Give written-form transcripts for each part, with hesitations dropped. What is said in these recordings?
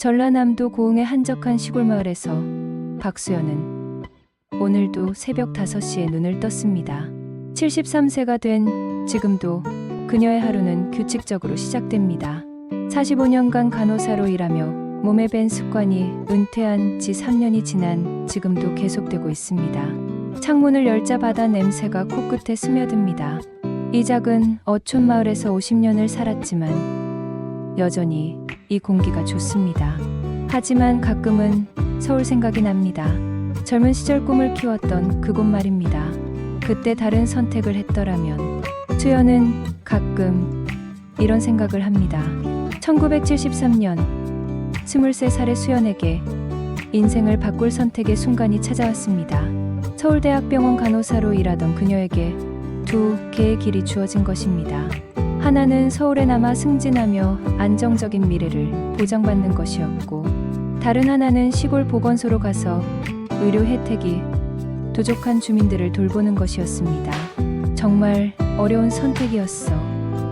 전라남도 고흥의 한적한 시골 마을에서 박수연은 오늘도 새벽 5시에 눈을 떴습니다. 73세가 된 지금도 그녀의 하루는 규칙적으로 시작됩니다. 45년간 간호사로 일하며 몸에 밴 습관이 은퇴한 지 3년이 지난 지금도 계속되고 있습니다. 창문을 열자 바다 냄새가 코끝에 스며듭니다. 이 작은 어촌 마을에서 50년을 살았지만 여전히 이 공기가 좋습니다. 하지만 가끔은 서울 생각이 납니다. 젊은 시절 꿈을 키웠던 그곳 말입니다. 그때 다른 선택을 했더라면. 수연은 가끔 이런 생각을 합니다. 1973년 23살의 수연에게 인생을 바꿀 선택의 순간이 찾아왔습니다. 서울대학병원 간호사로 일하던 그녀에게 두 개의 길이 주어진 것입니다. 하나는 서울에 남아 승진하며 안정적인 미래를 보장받는 것이었고, 다른 하나는 시골 보건소로 가서 의료 혜택이 부족한 주민들을 돌보는 것이었습니다. 정말 어려운 선택이었어.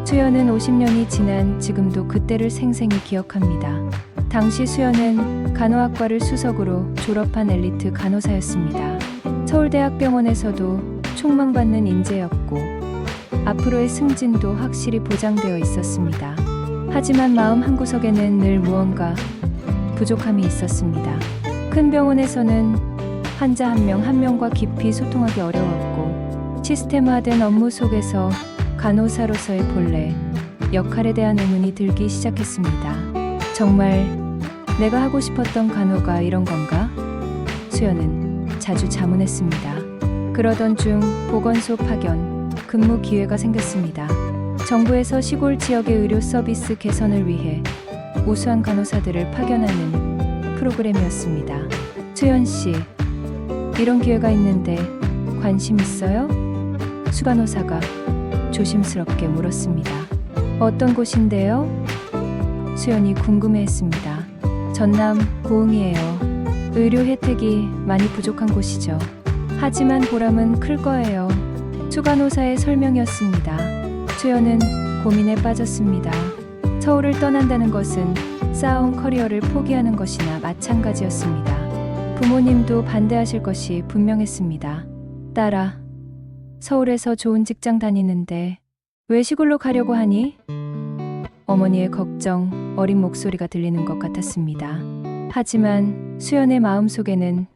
수연은 50년이 지난 지금도 그때를 생생히 기억합니다. 당시 수연은 간호학과를 수석으로 졸업한 엘리트 간호사였습니다. 서울대학병원에서도 촉망받는 인재였고 앞으로의 승진도 확실히 보장되어 있었습니다. 하지만 마음 한구석에는 늘 무언가 부족함이 있었습니다. 큰 병원에서는 환자 한 명 한 명과 깊이 소통하기 어려웠고, 시스템화된 업무 속에서 간호사로서의 본래 역할에 대한 의문이 들기 시작했습니다. 정말 내가 하고 싶었던 간호가 이런 건가? 수연은 자주 자문했습니다. 그러던 중 보건소 파견 근무 기회가 생겼습니다. 정부에서 시골 지역의 의료 서비스 개선을 위해 우수한 간호사들을 파견하는 프로그램이었습니다. 수연 씨, 이런 기회가 있는데 관심 있어요? 수간호사가 조심스럽게 물었습니다. 어떤 곳인데요? 수연이 궁금해했습니다. 전남 고흥이에요. 의료 혜택이 많이 부족한 곳이죠. 하지만 보람은 클 거예요. 수간호사의 설명이었습니다. 수연은 고민에 빠졌습니다. 서울을 떠난다는 것은 쌓아온 커리어를 포기하는 것이나 마찬가지였습니다. 부모님도 반대하실 것이 분명했습니다. 딸아, 서울에서 좋은 직장 다니는데 왜 시골로 가려고 하니? 어머니의 걱정, 어린 목소리가 들리는 것 같았습니다. 하지만 수연의 마음속에는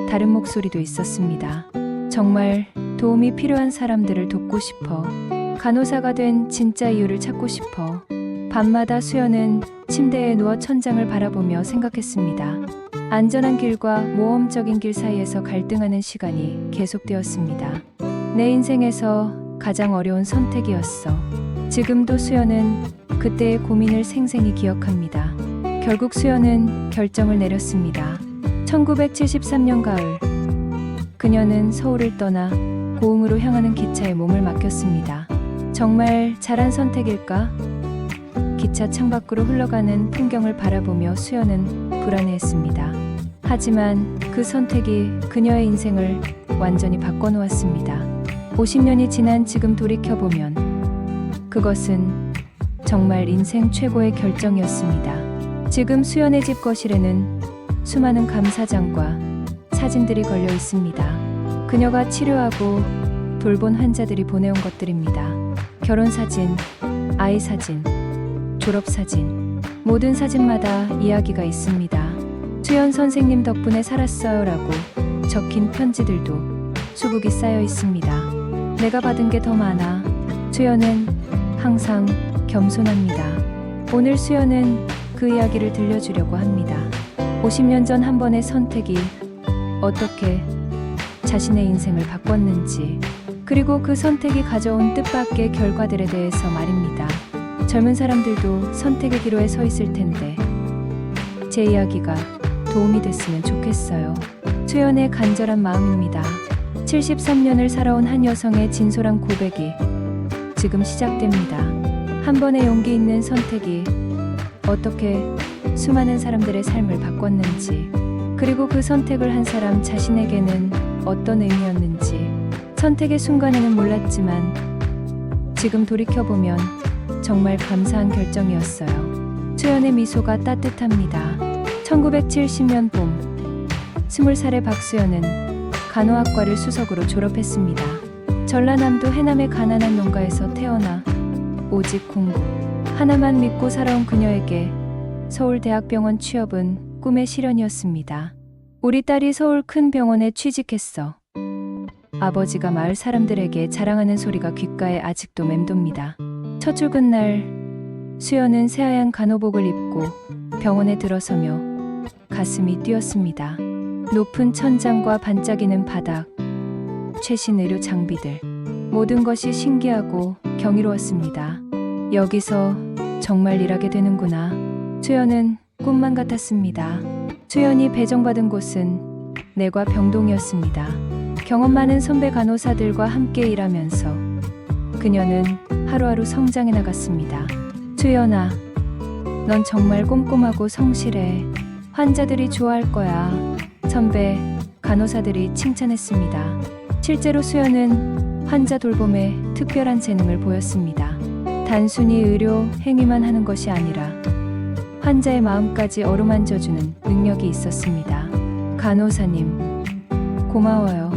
다른 목소리도 있었습니다. 정말 도움이 필요한 사람들을 돕고 싶어. 간호사가 된 진짜 이유를 찾고 싶어. 밤마다 수연은 침대에 누워 천장을 바라보며 생각했습니다. 안전한 길과 모험적인 길 사이에서 갈등하는 시간이 계속되었습니다. 내 인생에서 가장 어려운 선택이었어. 지금도 수연은 그때의 고민을 생생히 기억합니다. 결국 수연은 결정을 내렸습니다. 1973년 가을, 그녀는 서울을 떠나 고흥으로 향하는 기차에 몸을 맡겼습니다. 정말 잘한 선택일까? 기차 창밖으로 흘러가는 풍경을 바라보며 수연은 불안해했습니다. 하지만 그 선택이 그녀의 인생을 완전히 바꿔놓았습니다. 50년이 지난 지금 돌이켜보면 그것은 정말 인생 최고의 결정이었습니다. 지금 수연의 집 거실에는 수많은 감사장과 사진들이 걸려 있습니다. 그녀가 치료하고 돌본 환자들이 보내온 것들입니다. 결혼 사진, 아이 사진, 졸업 사진, 모든 사진마다 이야기가 있습니다. 수연 선생님 덕분에 살았어요라고 적힌 편지들도 수북이 쌓여 있습니다. 내가 받은 게 더 많아. 수연은 항상 겸손합니다. 오늘 수연은 그 이야기를 들려주려고 합니다. 50년 전 한 번의 선택이 어떻게 자신의 인생을 바꿨는지, 그리고 그 선택이 가져온 뜻밖의 결과들에 대해서 말입니다. 젊은 사람들도 선택의 기로에 서 있을 텐데 제 이야기가 도움이 됐으면 좋겠어요. 수연의 간절한 마음입니다. 73년을 살아온 한 여성의 진솔한 고백이 지금 시작됩니다. 한 번의 용기 있는 선택이 어떻게 수많은 사람들의 삶을 바꿨는지, 그리고 그 선택을 한 사람 자신에게는 어떤 의미였는지, 선택의 순간에는 몰랐지만 지금 돌이켜보면 정말 감사한 결정이었어요. 수연의 미소가 따뜻합니다. 1970년 봄 20살의 박수연은 간호학과를 수석으로 졸업했습니다. 전라남도 해남의 가난한 농가에서 태어나 오직 공부 하나만 믿고 살아온 그녀에게 서울대학병원 취업은 꿈의 실현이었습니다. 우리 딸이 서울 큰 병원에 취직했어. 아버지가 마을 사람들에게 자랑하는 소리가 귓가에 아직도 맴돕니다. 첫 출근 날 수연은 새하얀 간호복을 입고 병원에 들어서며 가슴이 뛰었습니다. 높은 천장과 반짝이는 바닥, 최신 의료 장비들, 모든 것이 신기하고 경이로웠습니다. 여기서 정말 일하게 되는구나. 수연은 꿈만 같았습니다. 수연이 배정받은 곳은 내과 병동이었습니다. 경험 많은 선배 간호사들과 함께 일하면서 그녀는 하루하루 성장해 나갔습니다. 수연아, 넌 정말 꼼꼼하고 성실해. 환자들이 좋아할 거야. 선배 간호사들이 칭찬했습니다. 실제로 수연은 환자 돌봄에 특별한 재능을 보였습니다. 단순히 의료 행위만 하는 것이 아니라 환자의 마음까지 어루만져주는 능력이 있었습니다. 간호사님, 고마워요.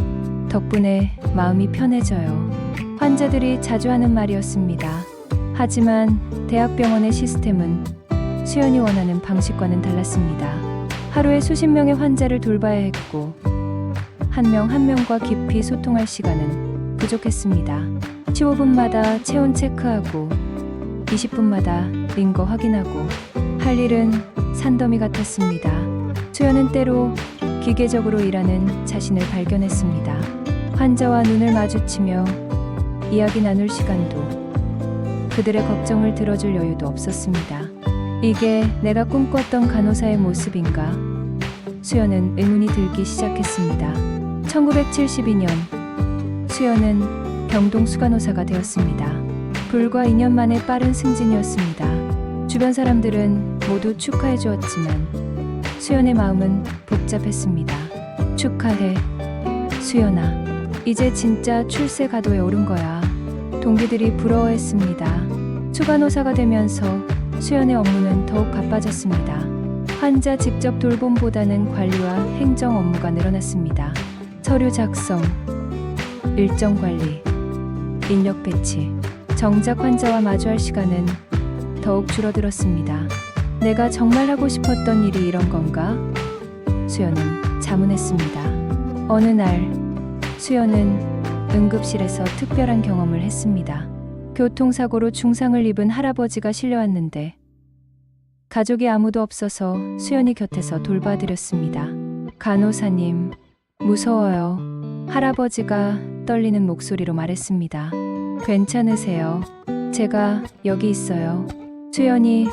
덕분에 마음이 편해져요. 환자들이 자주 하는 말이었습니다. 하지만 대학병원의 시스템은 수연이 원하는 방식과는 달랐습니다. 하루에 수십 명의 환자를 돌봐야 했고 한 명 한 명과 깊이 소통할 시간은 부족했습니다. 15분마다 체온 체크하고 20분마다 링거 확인하고 할 일은 산더미 같았습니다. 수연은 때로 기계적으로 일하는 자신을 발견했습니다. 환자와 눈을 마주치며 이야기 나눌 시간도 그들의 걱정을 들어줄 여유도 없었습니다. 이게 내가 꿈꿨던 간호사의 모습인가? 수연은 의문이 들기 시작했습니다. 1972년 수연은 병동 수간호사가 되었습니다. 불과 2년 만에 빠른 승진이었습니다. 주변 사람들은 모두 축하해 주었지만 수연의 마음은 복잡했습니다. 축하해, 수연아. 이제 진짜 출세 가도에 오른 거야. 동기들이 부러워했습니다. 수간호사가 되면서 수연의 업무는 더욱 바빠졌습니다. 환자 직접 돌봄보다는 관리와 행정 업무가 늘어났습니다. 서류 작성, 일정 관리, 인력 배치, 정작 환자와 마주할 시간은 더욱 줄어들었습니다. 내가 정말 하고 싶었던 일이 이런 건가? 수연은 자문했습니다. 어느 날 수연은 응급실에서 특별한 경험을 했습니다. 교통사고로 중상을 입은 할아버지가 실려왔는데 가족이 아무도 없어서 수연이 곁에서 돌봐드렸습니다. 간호사님, 무서워요. 할아버지가 떨리는 목소리로 말했습니다. 괜찮으세요? 제가 여기 있어요. 수연이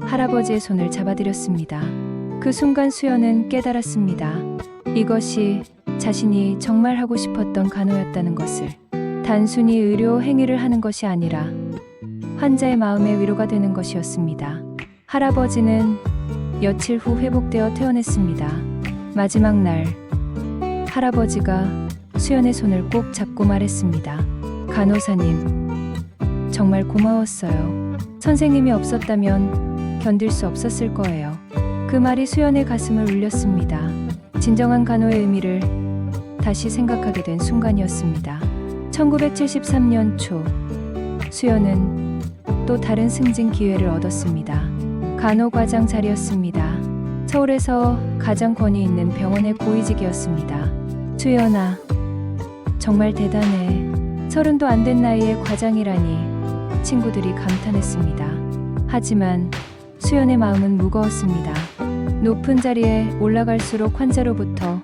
할아버지의 손을 잡아드렸습니다. 그 순간 수연은 깨달았습니다. 이것이 자신이 정말 하고 싶었던 간호였다는 것을. 단순히 의료 행위를 하는 것이 아니라 환자의 마음의 위로가 되는 것이었습니다. 할아버지는 며칠 후 회복되어 퇴원했습니다. 마지막 날 할아버지가 수연의 손을 꼭 잡고 말했습니다. 간호사님, 정말 고마웠어요. 선생님이 없었다면 견딜 수 없었을 거예요. 그 말이 수연의 가슴을 울렸습니다. 진정한 간호의 의미를 다시 생각하게 된 순간이었습니다. 1973년 초 수연은 또 다른 승진 기회를 얻었습니다. 간호과장 자리였습니다. 서울에서 가장 권위 있는 병원의 고위직이었습니다. 수연아, 정말 대단해. 30도 안 된 나이에 과장이라니. 친구들이 감탄했습니다. 하지만 수연의 마음은 무거웠습니다. 높은 자리에 올라갈수록 환자로부터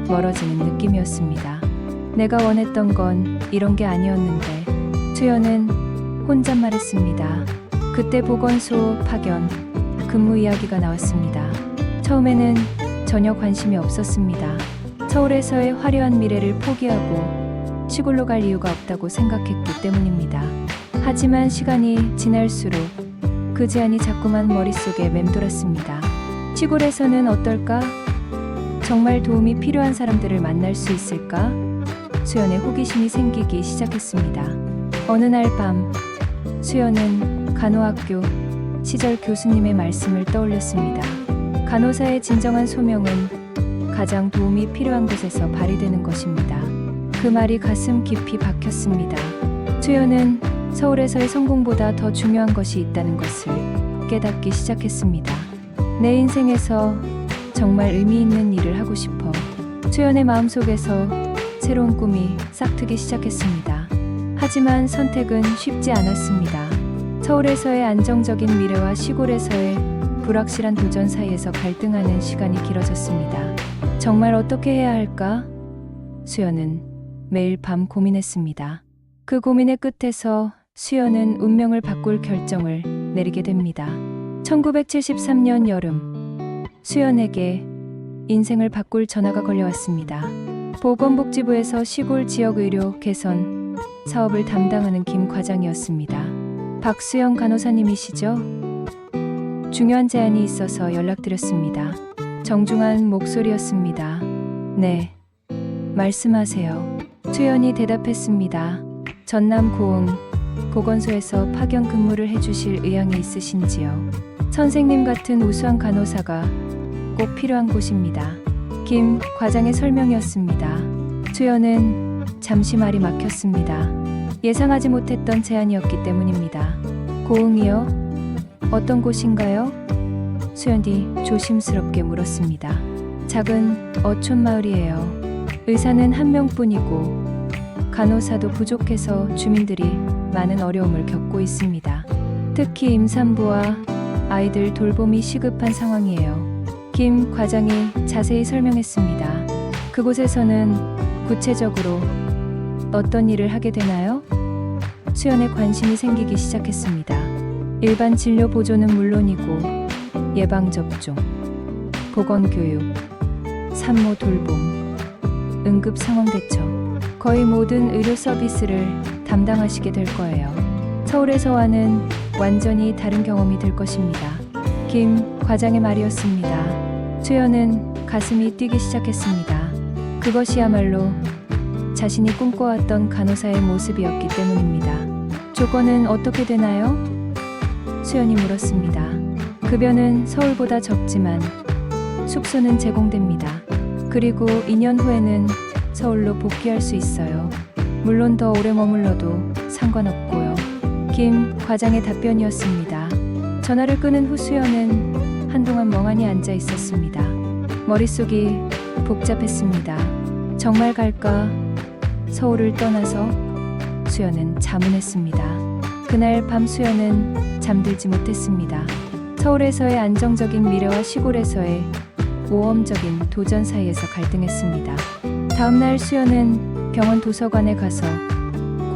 멀어지는 느낌이었습니다. 내가 원했던 건 이런 게 아니었는데. 수연은 혼잣말했습니다. 그때 보건소 파견, 근무 이야기가 나왔습니다. 처음에는 전혀 관심이 없었습니다. 서울에서의 화려한 미래를 포기하고 시골로 갈 이유가 없다고 생각했기 때문입니다. 하지만 시간이 지날수록 그 제안이 자꾸만 머릿속에 맴돌았습니다. 시골에서는 어떨까? 정말 도움이 필요한 사람들을 만날 수 있을까? 수연의 호기심이 생기기 시작했습니다. 어느 날 밤 수연은 간호학교 시절 교수님의 말씀을 떠올렸습니다. 간호사의 진정한 소명은 가장 도움이 필요한 곳에서 발휘되는 것입니다. 그 말이 가슴 깊이 박혔습니다. 수연은 서울에서의 성공보다 더 중요한 것이 있다는 것을 깨닫기 시작했습니다. 내 인생에서 정말 의미 있는 일을 하고 싶어. 수연의 마음속에서 새로운 꿈이 싹트기 시작했습니다. 하지만 선택은 쉽지 않았습니다. 서울에서의 안정적인 미래와 시골에서의 불확실한 도전 사이에서 갈등하는 시간이 길어졌습니다. 정말 어떻게 해야 할까? 수연은 매일 밤 고민했습니다. 그 고민의 끝에서 수연은 운명을 바꿀 결정을 내리게 됩니다. 1973년 여름, 수연에게 인생을 바꿀 전화가 걸려왔습니다. 보건복지부에서 시골 지역 의료 개선 사업을 담당하는 김 과장이었습니다. 박수영 간호사님이시죠? 중요한 제안이 있어서 연락드렸습니다. 정중한 목소리였습니다. 네, 말씀하세요. 수연이 대답했습니다. 전남 고흥 보건소에서 파견 근무를 해주실 의향이 있으신지요? 선생님 같은 우수한 간호사가 꼭 필요한 곳입니다. 김 과장의 설명이었습니다. 수연은 잠시 말이 막혔습니다. 예상하지 못했던 제안이었기 때문입니다. 고흥이요? 어떤 곳인가요? 수연이 조심스럽게 물었습니다. 작은 어촌 마을이에요. 의사는 한 명뿐이고 간호사도 부족해서 주민들이 많은 어려움을 겪고 있습니다. 특히 임산부와 아이들 돌봄이 시급한 상황이에요. 김 과장이 자세히 설명했습니다. 그곳에서는 구체적으로 어떤 일을 하게 되나요? 수연에 관심이 생기기 시작했습니다. 일반 진료 보조는 물론이고 예방접종, 보건교육, 산모 돌봄, 응급상황대처, 거의 모든 의료 서비스를 담당하시게 될 거예요. 서울에서와는 완전히 다른 경험이 될 것입니다. 김 과장의 말이었습니다. 수연은 가슴이 뛰기 시작했습니다. 그것이야말로 자신이 꿈꿔왔던 간호사의 모습이었기 때문입니다. 조건은 어떻게 되나요? 수연이 물었습니다. 급여는 서울보다 적지만 숙소는 제공됩니다. 그리고 2년 후에는 서울로 복귀할 수 있어요. 물론 더 오래 머물러도 상관없고요. 김 과장의 답변이었습니다. 전화를 끊은 후 수연은 한동안 멍하니 앉아 있었습니다. 머릿속이 복잡했습니다. 정말 갈까? 서울을 떠나서? 수연은 자문했습니다. 그날 밤 수연은 잠들지 못했습니다. 서울에서의 안정적인 미래와 시골에서의 모험적인 도전 사이에서 갈등했습니다. 다음날 수연은 병원 도서관에 가서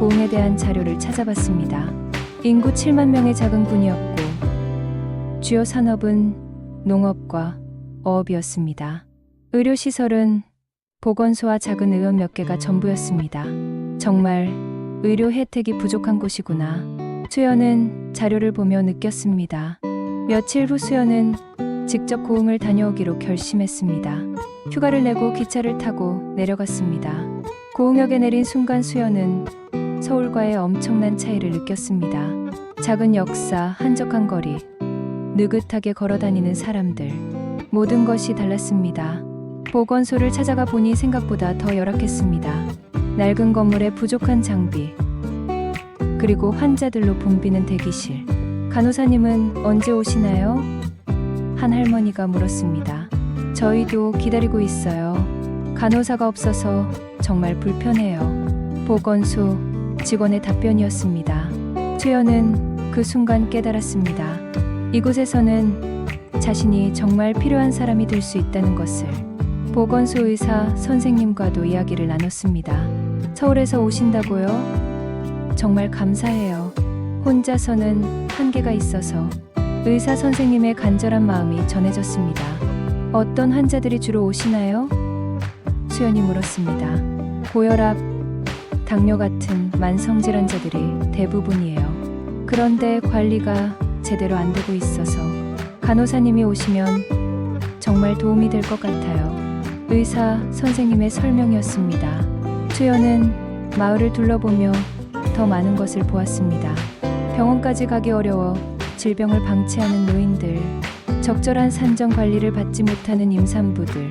고흥에 대한 자료를 찾아봤습니다. 인구 7만 명의 작은 군이었고 주요 산업은 농업과 어업이었습니다. 의료시설은 보건소와 작은 의원 몇 개가 전부였습니다. 정말 의료 혜택이 부족한 곳이구나. 수연은 자료를 보며 느꼈습니다. 며칠 후 수연은 직접 고흥을 다녀오기로 결심했습니다. 휴가를 내고 기차를 타고 내려갔습니다. 고흥역에 내린 순간 수연은 서울과의 엄청난 차이를 느꼈습니다. 작은 역사, 한적한 거리, 느긋하게 걸어다니는 사람들, 모든 것이 달랐습니다. 보건소를 찾아가 보니 생각보다 더 열악했습니다. 낡은 건물에 부족한 장비, 그리고 환자들로 붐비는 대기실. 간호사님은 언제 오시나요? 한 할머니가 물었습니다. 저희도 기다리고 있어요. 간호사가 없어서 정말 불편해요. 보건소 직원의 답변이었습니다. 수연은 그 순간 깨달았습니다. 이곳에서는 자신이 정말 필요한 사람이 될 수 있다는 것을. 보건소 의사 선생님과도 이야기를 나눴습니다. 서울에서 오신다고요? 정말 감사해요. 혼자서는 한계가 있어서. 의사 선생님의 간절한 마음이 전해졌습니다. 어떤 환자들이 주로 오시나요? 수연이 물었습니다. 고혈압, 당뇨 같은 만성 질환자들이 대부분이에요. 그런데 관리가 제대로 안 되고 있어서 간호사님이 오시면 정말 도움이 될 것 같아요. 의사 선생님의 설명이었습니다. 수연은 마을을 둘러보며 더 많은 것을 보았습니다. 병원까지 가기 어려워 질병을 방치하는 노인들, 적절한 산정 관리를 받지 못하는 임산부들,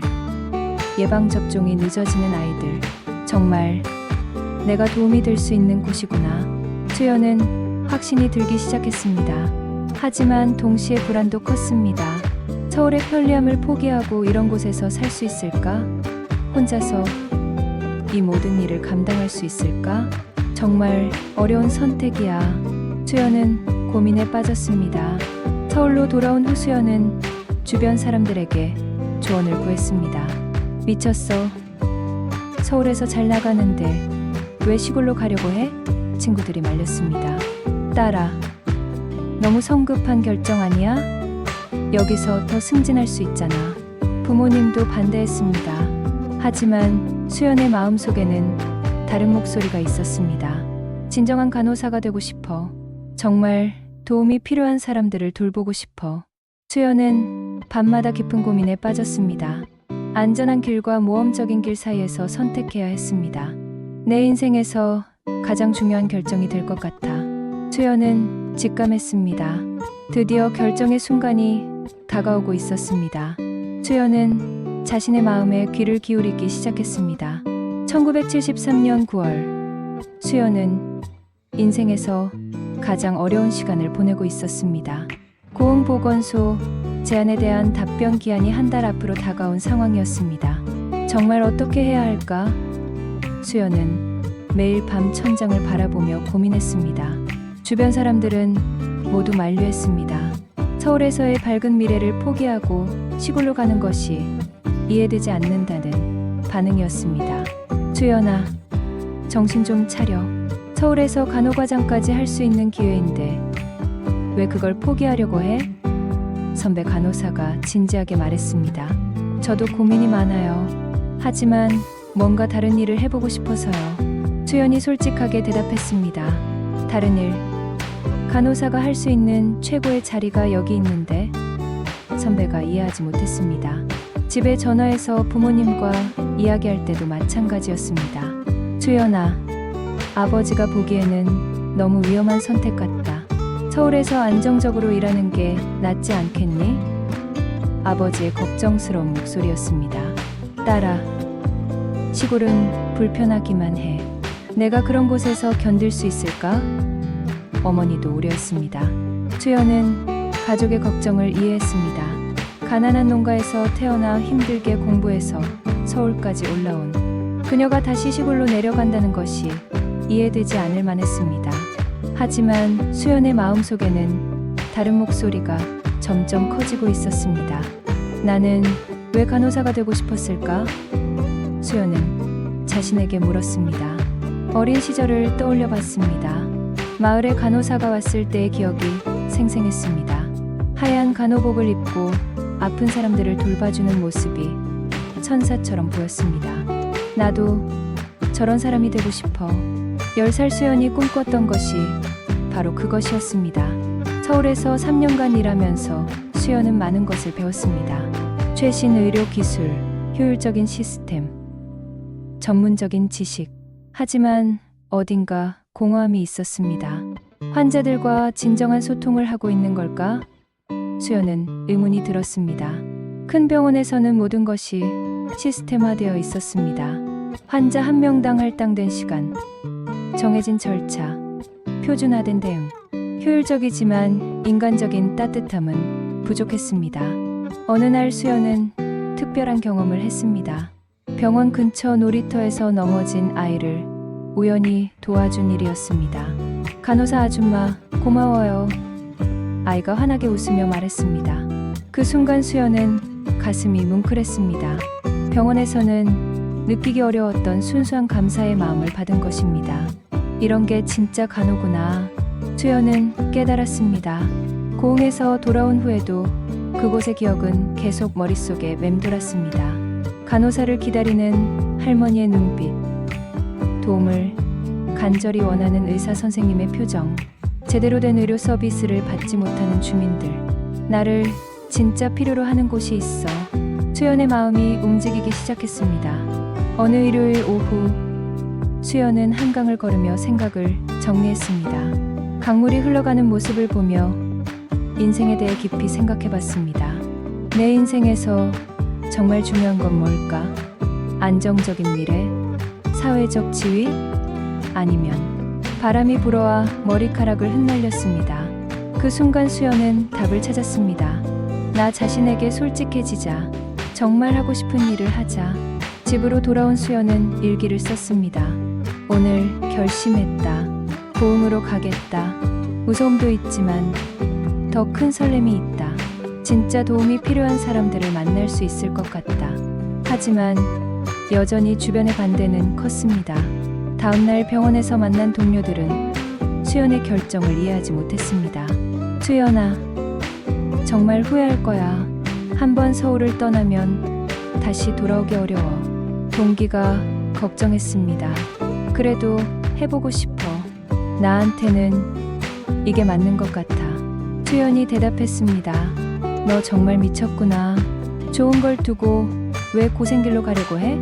예방접종이 늦어지는 아이들, 정말 내가 도움이 될 수 있는 곳이구나. 수연은 확신이 들기 시작했습니다. 하지만 동시에 불안도 컸습니다. 서울의 편리함을 포기하고 이런 곳에서 살 수 있을까? 혼자서 이 모든 일을 감당할 수 있을까? 정말 어려운 선택이야. 수연은 고민에 빠졌습니다. 서울로 돌아온 후 수연은 주변 사람들에게 조언을 구했습니다. 미쳤어. 서울에서 잘 나가는데 왜 시골로 가려고 해? 친구들이 말렸습니다. 딸아, 너무 성급한 결정 아니야? 여기서 더 승진할 수 있잖아. 부모님도 반대했습니다. 하지만 수연의 마음속에는 다른 목소리가 있었습니다. 진정한 간호사가 되고 싶어. 정말 도움이 필요한 사람들을 돌보고 싶어. 수연은 밤마다 깊은 고민에 빠졌습니다. 안전한 길과 모험적인 길 사이에서 선택해야 했습니다. 내 인생에서 가장 중요한 결정이 될 것 같아. 수연은 직감했습니다. 드디어 결정의 순간이 다가오고 있었습니다. 수연은 자신의 마음에 귀를 기울이기 시작했습니다. 1973년 9월, 수연은 인생에서 가장 어려운 시간을 보내고 있었습니다. 고흥보건소 제안에 대한 답변 기한이 한 달 앞으로 다가온 상황이었습니다. 정말 어떻게 해야 할까? 수연은 매일 밤 천장을 바라보며 고민했습니다. 주변 사람들은 모두 만류했습니다. 서울에서의 밝은 미래를 포기하고 시골로 가는 것이 이해되지 않는다는 반응이었습니다. 수연아, 정신 좀 차려. 서울에서 간호과장까지 할 수 있는 기회인데 왜 그걸 포기하려고 해? 선배 간호사가 진지하게 말했습니다. 저도 고민이 많아요. 하지만 뭔가 다른 일을 해보고 싶어서요. 수연이 솔직하게 대답했습니다. 다른 일, 간호사가 할 수 있는 최고의 자리가 여기 있는데. 선배가 이해하지 못했습니다. 집에 전화해서 부모님과 이야기할 때도 마찬가지였습니다. 수연아, 아버지가 보기에는 너무 위험한 선택 같다. 서울에서 안정적으로 일하는 게 낫지 않겠니? 아버지의 걱정스러운 목소리였습니다. 딸아, 시골은 불편하기만 해. 내가 그런 곳에서 견딜 수 있을까? 어머니도 우려했습니다. 수연은 가족의 걱정을 이해했습니다. 가난한 농가에서 태어나 힘들게 공부해서 서울까지 올라온 그녀가 다시 시골로 내려간다는 것이 이해되지 않을 만했습니다. 하지만 수연의 마음속에는 다른 목소리가 점점 커지고 있었습니다. 나는 왜 간호사가 되고 싶었을까? 수연은 자신에게 물었습니다. 어린 시절을 떠올려 봤습니다. 마을에 간호사가 왔을 때의 기억이 생생했습니다. 하얀 간호복을 입고 아픈 사람들을 돌봐주는 모습이 천사처럼 보였습니다. 나도 저런 사람이 되고 싶어. 10살 수연이 꿈꿨던 것이 바로 그것이었습니다. 서울에서 3년간 일하면서 수연은 많은 것을 배웠습니다. 최신 의료 기술, 효율적인 시스템, 전문적인 지식. 하지만 어딘가 공허함이 있었습니다. 환자들과 진정한 소통을 하고 있는 걸까? 수연은 의문이 들었습니다. 큰 병원에서는 모든 것이 시스템화되어 있었습니다. 환자 한 명당 할당된 시간, 정해진 절차, 표준화된 대응. 효율적이지만 인간적인 따뜻함은 부족했습니다. 어느 날 수연은 특별한 경험을 했습니다. 병원 근처 놀이터에서 넘어진 아이를 우연히 도와준 일이었습니다. 간호사 아줌마, 고마워요. 아이가 환하게 웃으며 말했습니다. 그 순간 수연은 가슴이 뭉클했습니다. 병원에서는 느끼기 어려웠던 순수한 감사의 마음을 받은 것입니다. 이런 게 진짜 간호구나. 수연은 깨달았습니다. 고흥에서 돌아온 후에도 그곳의 기억은 계속 머릿속에 맴돌았습니다. 간호사를 기다리는 할머니의 눈빛, 도움을 간절히 원하는 의사 선생님의 표정, 제대로 된 의료 서비스를 받지 못하는 주민들. 나를 진짜 필요로 하는 곳이 있어. 수연의 마음이 움직이기 시작했습니다. 어느 일요일 오후, 수연은 한강을 걸으며 생각을 정리했습니다. 강물이 흘러가는 모습을 보며 인생에 대해 깊이 생각해봤습니다. 내 인생에서 정말 중요한 건 뭘까? 안정적인 미래? 사회적 지위? 아니면 바람이 불어와 머리카락을 흩날렸습니다. 그 순간 수연은 답을 찾았습니다. 나 자신에게 솔직해지자. 정말 하고 싶은 일을 하자. 집으로 돌아온 수연은 일기를 썼습니다. 오늘 결심했다. 고흥으로 가겠다. 무서움도 있지만 더 큰 설렘이 있다. 진짜 도움이 필요한 사람들을 만날 수 있을 것 같다. 하지만 여전히 주변의 반대는 컸습니다. 다음날 병원에서 만난 동료들은 수연의 결정을 이해하지 못했습니다. 수연아, 정말 후회할 거야. 한번 서울을 떠나면 다시 돌아오기 어려워. 동기가 걱정했습니다. 그래도 해보고 싶어. 나한테는 이게 맞는 것 같아. 수연이 대답했습니다. 너 정말 미쳤구나. 좋은 걸 두고 왜 고생길로 가려고 해?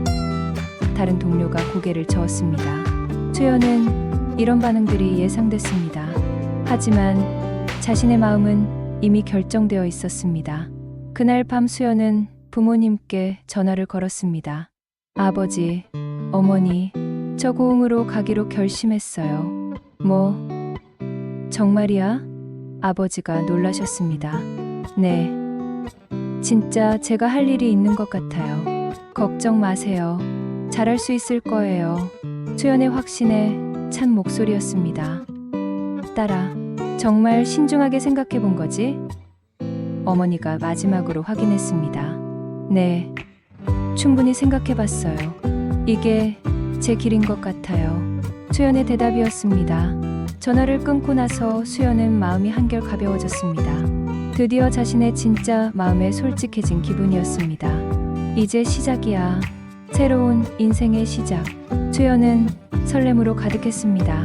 다른 동료가 고개를 저었습니다. 수연은 이런 반응들이 예상됐습니다. 하지만 자신의 마음은 이미 결정되어 있었습니다. 그날 밤 수연은 부모님께 전화를 걸었습니다. 아버지, 어머니, 저 고흥으로 가기로 결심했어요. 뭐, 정말이야? 아버지가 놀라셨습니다. 네, 진짜 제가 할 일이 있는 것 같아요. 걱정 마세요. 잘할 수 있을 거예요. 수연의 확신에 찬 목소리였습니다. 딸아, 정말 신중하게 생각해 본 거지? 어머니가 마지막으로 확인했습니다. 네, 충분히 생각해 봤어요. 이게 제 길인 것 같아요. 수연의 대답이었습니다. 전화를 끊고 나서 수연은 마음이 한결 가벼워졌습니다. 드디어 자신의 진짜 마음에 솔직해진 기분이었습니다. 이제 시작이야. 새로운 인생의 시작. 수연은 설렘으로 가득했습니다.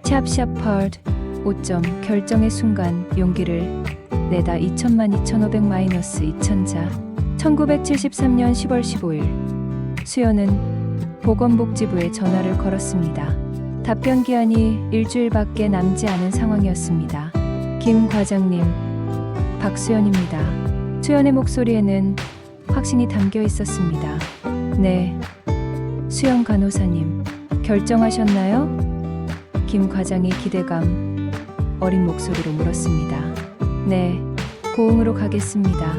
샵샵펄드 5점 결정의 순간 용기를 내다 2000만 2500 마이너스 2000자 1973년 10월 15일 수연은 보건복지부에 전화를 걸었습니다. 답변 기한이 일주일밖에 남지 않은 상황이었습니다. 김 과장님, 박수연입니다. 수연의 목소리에는 확신이 담겨 있었습니다. 네, 수연 간호사님, 결정하셨나요? 김 과장이 기대감 어린 목소리로 물었습니다. 네, 고흥으로 가겠습니다.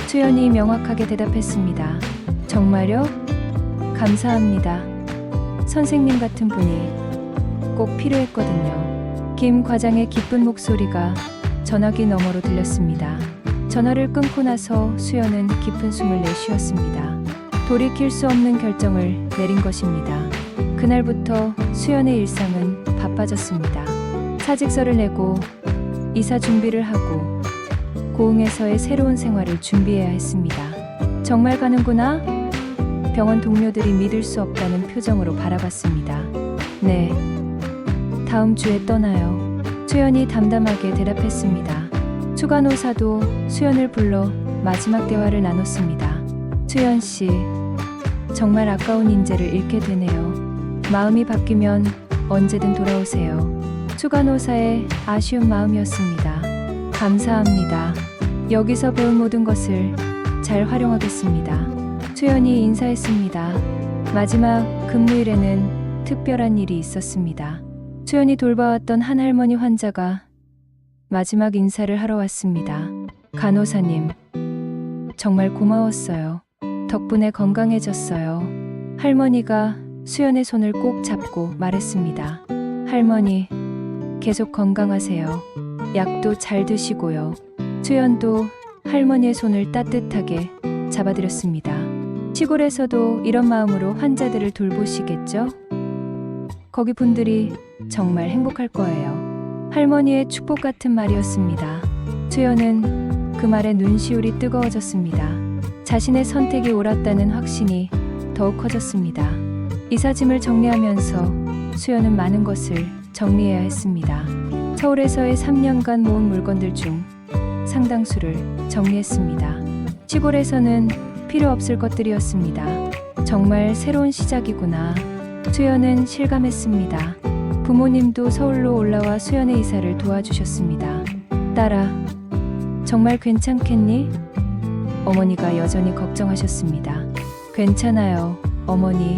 수연이 명확하게 대답했습니다. 정말요? 감사합니다. 선생님 같은 분이 꼭 필요했거든요. 김 과장의 기쁜 목소리가 전화기 너머로 들렸습니다. 전화를 끊고 나서 수연은 깊은 숨을 내쉬었습니다. 돌이킬 수 없는 결정을 내린 것입니다. 그날부터 수연의 일상은 바빠졌습니다. 사직서를 내고 이사 준비를 하고 고흥에서의 새로운 생활을 준비해야 했습니다. 정말 가는구나? 병원 동료들이 믿을 수 없다는 표정으로 바라봤습니다. 네, 다음 주에 떠나요. 수연이 담담하게 대답했습니다. 추간호사도 수연을 불러 마지막 대화를 나눴습니다. 수연 씨, 정말 아까운 인재를 잃게 되네요. 마음이 바뀌면 언제든 돌아오세요. 추간호사의 아쉬운 마음이었습니다. 감사합니다. 여기서 배운 모든 것을 잘 활용하겠습니다. 수연이 인사했습니다. 마지막 근무일에는 특별한 일이 있었습니다. 수연이 돌봐왔던 한 할머니 환자가 마지막 인사를 하러 왔습니다. 간호사님, 정말 고마웠어요. 덕분에 건강해졌어요. 할머니가 수연의 손을 꼭 잡고 말했습니다. 할머니, 계속 건강하세요. 약도 잘 드시고요. 수연도 할머니의 손을 따뜻하게 잡아드렸습니다. 시골에서도 이런 마음으로 환자들을 돌보시겠죠? 거기 분들이 정말 행복할 거예요. 할머니의 축복 같은 말이었습니다. 수연은 그 말에 눈시울이 뜨거워졌습니다. 자신의 선택이 옳았다는 확신이 더욱 커졌습니다. 이사짐을 정리하면서 수연은 많은 것을 정리해야 했습니다. 서울에서의 3년간 모은 물건들 중 상당수를 정리했습니다. 시골에서는 필요 없을 것들이었습니다. 정말 새로운 시작이구나. 수연은 실감했습니다. 부모님도 서울로 올라와 수연의 이사를 도와주셨습니다. 딸아, 정말 괜찮겠니? 어머니가 여전히 걱정하셨습니다. 괜찮아요, 어머니.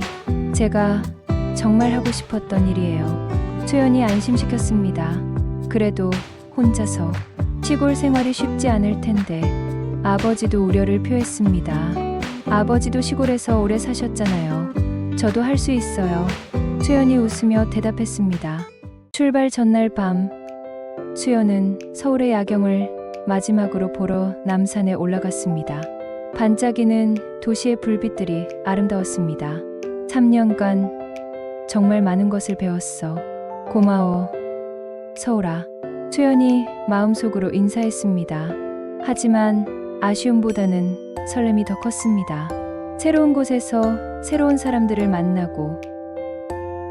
제가 정말 하고 싶었던 일이에요. 수연이 안심시켰습니다. 그래도 혼자서 시골 생활이 쉽지 않을 텐데 아버지도 우려를 표했습니다. 아버지도 시골에서 오래 사셨잖아요. 저도 할 수 있어요. 수연이 웃으며 대답했습니다. 출발 전날 밤, 수연은 서울의 야경을 마지막으로 보러 남산에 올라갔습니다. 반짝이는 도시의 불빛들이 아름다웠습니다. 3년간 정말 많은 것을 배웠어. 고마워, 서울아. 수연이 마음속으로 인사했습니다. 하지만 아쉬움보다는 설렘이 더 컸습니다. 새로운 곳에서 새로운 사람들을 만나고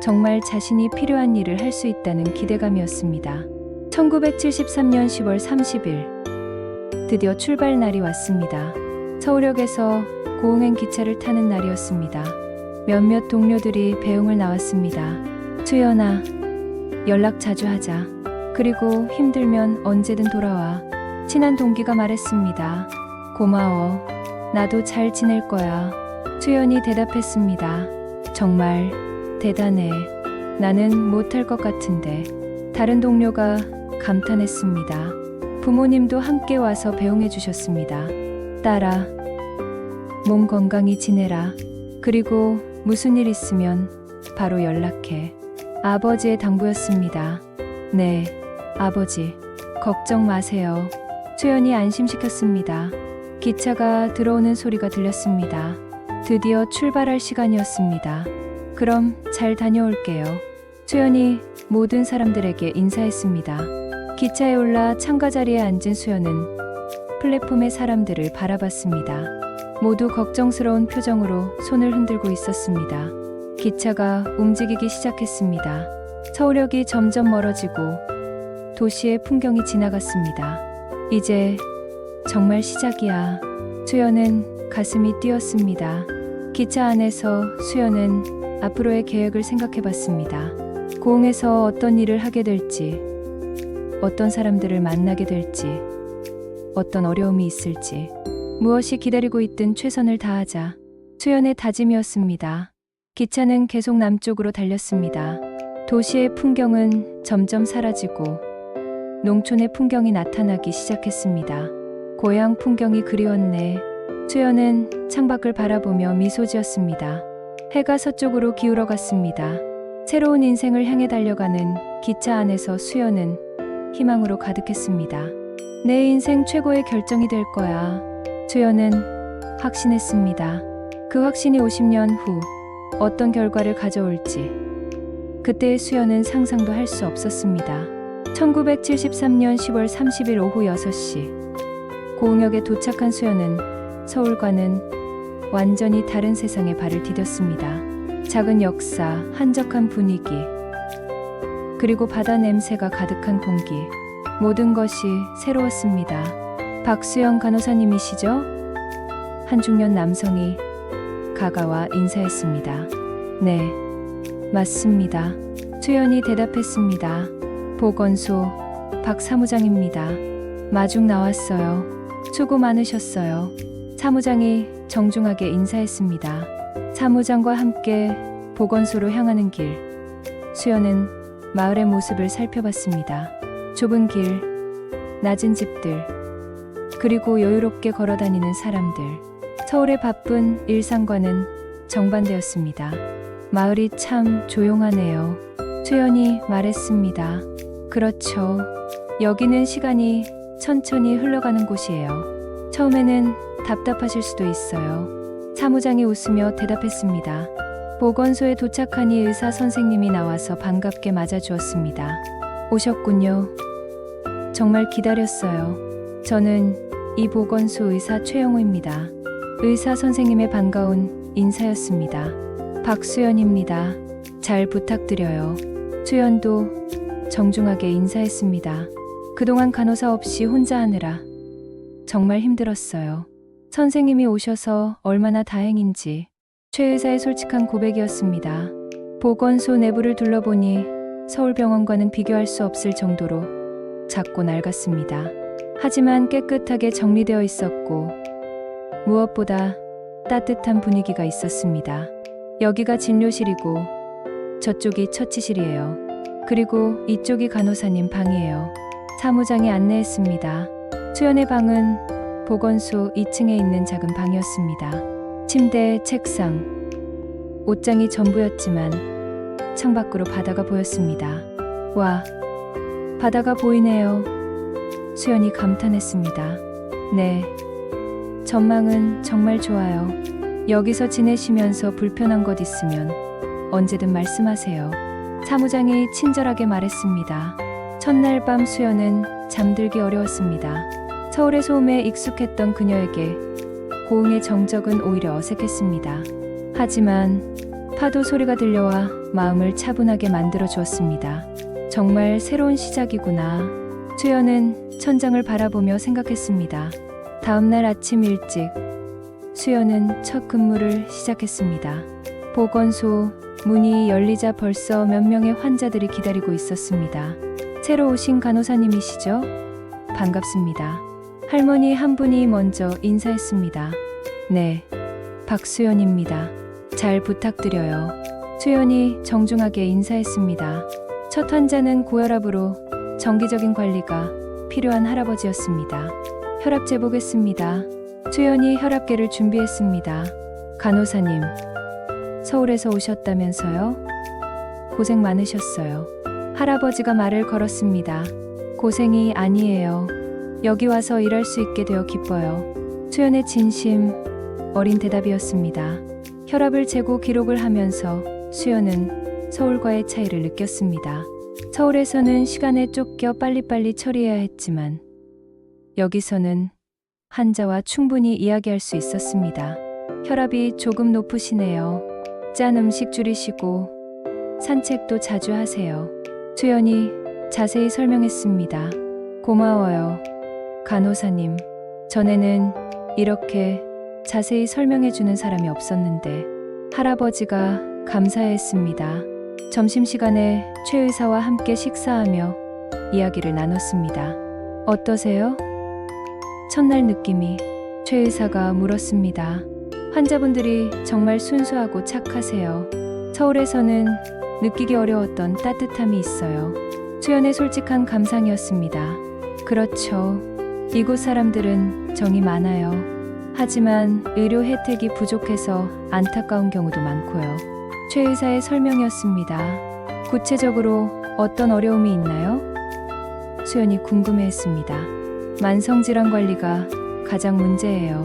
정말 자신이 필요한 일을 할 수 있다는 기대감이었습니다. 1973년 10월 30일, 드디어 출발 날이 왔습니다. 서울역에서 고흥행 기차를 타는 날이었습니다. 몇몇 동료들이 배웅을 나왔습니다. 수연아, 연락 자주 하자. 그리고 힘들면 언제든 돌아와. 친한 동기가 말했습니다. 고마워. 나도 잘 지낼 거야. 수연이 대답했습니다. 정말 대단해. 나는 못할 것 같은데. 다른 동료가 감탄했습니다. 부모님도 함께 와서 배웅해 주셨습니다. 딸아, 몸 건강히 지내라. 그리고 무슨 일 있으면 바로 연락해. 아버지의 당부였습니다. 네, 아버지. 걱정 마세요. 수연이 안심시켰습니다. 기차가 들어오는 소리가 들렸습니다. 드디어 출발할 시간이었습니다. 그럼 잘 다녀올게요. 수연이 모든 사람들에게 인사했습니다. 기차에 올라 참가 자리에 앉은 수연은 플랫폼의 사람들을 바라봤습니다. 모두 걱정스러운 표정으로 손을 흔들고 있었습니다. 기차가 움직이기 시작했습니다. 서울역이 점점 멀어지고 도시의 풍경이 지나갔습니다. 이제 정말 시작이야. 수연은 가슴이 뛰었습니다. 기차 안에서 수연은 앞으로의 계획을 생각해봤습니다. 고흥에서 어떤 일을 하게 될지, 어떤 사람들을 만나게 될지, 어떤 어려움이 있을지, 무엇이 기다리고 있든 최선을 다하자. 수연의 다짐이었습니다. 기차는 계속 남쪽으로 달렸습니다. 도시의 풍경은 점점 사라지고 농촌의 풍경이 나타나기 시작했습니다. 고향 풍경이 그리웠네. 수연은 창밖을 바라보며 미소 지었습니다. 해가 서쪽으로 기울어 갔습니다. 새로운 인생을 향해 달려가는 기차 안에서 수연은 희망으로 가득했습니다. 내 인생 최고의 결정이 될 거야. 수연은 확신했습니다. 그 확신이 50년 후 어떤 결과를 가져올지 그때의 수연은 상상도 할 수 없었습니다. 1973년 10월 30일 오후 6시 고흥역에 도착한 수연은 서울과는 완전히 다른 세상에 발을 디뎠습니다. 작은 역사, 한적한 분위기, 그리고 바다 냄새가 가득한 공기, 모든 것이 새로웠습니다. 박수영 간호사님이시죠? 한 중년 남성이 가까와 인사했습니다. 네, 맞습니다. 수연이 대답했습니다. 보건소 박 사무장입니다. 마중 나왔어요. 수고 많으셨어요. 사무장이 정중하게 인사했습니다. 사무장과 함께 보건소로 향하는 길, 수연은 마을의 모습을 살펴봤습니다. 좁은 길, 낮은 집들, 그리고 여유롭게 걸어다니는 사람들. 서울의 바쁜 일상과는 정반대였습니다. 마을이 참 조용하네요. 수연이 말했습니다. 그렇죠. 여기는 시간이 천천히 흘러가는 곳이에요. 처음에는 답답하실 수도 있어요. 사무장이 웃으며 대답했습니다. 보건소에 도착하니 의사 선생님이 나와서 반갑게 맞아주었습니다. 오셨군요. 정말 기다렸어요. 저는 이 보건소 의사 최영우입니다. 의사 선생님의 반가운 인사였습니다. 박수연입니다. 잘 부탁드려요. 수연도 정중하게 인사했습니다. 그동안 간호사 없이 혼자 하느라 정말 힘들었어요. 선생님이 오셔서 얼마나 다행인지. 최 의사의 솔직한 고백이었습니다. 보건소 내부를 둘러보니 서울병원과는 비교할 수 없을 정도로 작고 낡았습니다. 하지만 깨끗하게 정리되어 있었고 무엇보다 따뜻한 분위기가 있었습니다. 여기가 진료실이고 저쪽이 처치실이에요. 그리고 이쪽이 간호사님 방이에요. 사무장이 안내했습니다. 수연의 방은 보건소 2층에 있는 작은 방이었습니다. 침대, 책상, 옷장이 전부였지만 창밖으로 바다가 보였습니다. 와, 바다가 보이네요. 수연이 감탄했습니다. 네, 전망은 정말 좋아요. 여기서 지내시면서 불편한 것 있으면 언제든 말씀하세요. 사무장이 친절하게 말했습니다. 첫날 밤 수연은 잠들기 어려웠습니다. 서울의 소음에 익숙했던 그녀에게 고흥의 정적은 오히려 어색했습니다. 하지만 파도 소리가 들려와 마음을 차분하게 만들어 주었습니다. 정말 새로운 시작이구나. 수연은 천장을 바라보며 생각했습니다. 다음날 아침 일찍 수연은 첫 근무를 시작했습니다. 보건소 문이 열리자 벌써 몇 명의 환자들이 기다리고 있었습니다. 새로 오신 간호사님이시죠? 반갑습니다. 할머니 한 분이 먼저 인사했습니다. 네, 박수연입니다. 잘 부탁드려요. 수연이 정중하게 인사했습니다. 첫 환자는 고혈압으로 정기적인 관리가 필요한 할아버지였습니다. 혈압 재보겠습니다. 수연이 혈압계를 준비했습니다. 간호사님, 서울에서 오셨다면서요? 고생 많으셨어요. 할아버지가 말을 걸었습니다. 고생이 아니에요. 여기 와서 일할 수 있게 되어 기뻐요. 수연의 진심 어린 대답이었습니다. 혈압을 재고 기록을 하면서 수연은 서울과의 차이를 느꼈습니다. 서울에서는 시간에 쫓겨 빨리빨리 처리해야 했지만 여기서는 환자와 충분히 이야기할 수 있었습니다. 혈압이 조금 높으시네요. 짠 음식 줄이시고 산책도 자주 하세요. 수연이 자세히 설명했습니다. 고마워요. 간호사님, 전에는 이렇게 자세히 설명해주는 사람이 없었는데 할아버지가 감사했습니다. 점심시간에 최 의사와 함께 식사하며 이야기를 나눴습니다. 어떠세요? 첫날 느낌이? 최 의사가 물었습니다. 환자분들이 정말 순수하고 착하세요. 서울에서는 느끼기 어려웠던 따뜻함이 있어요. 수연의 솔직한 감상이었습니다. 그렇죠. 이곳 사람들은 정이 많아요. 하지만 의료 혜택이 부족해서 안타까운 경우도 많고요. 최 의사의 설명이었습니다. 구체적으로 어떤 어려움이 있나요? 수연이 궁금해했습니다. 만성질환 관리가 가장 문제예요.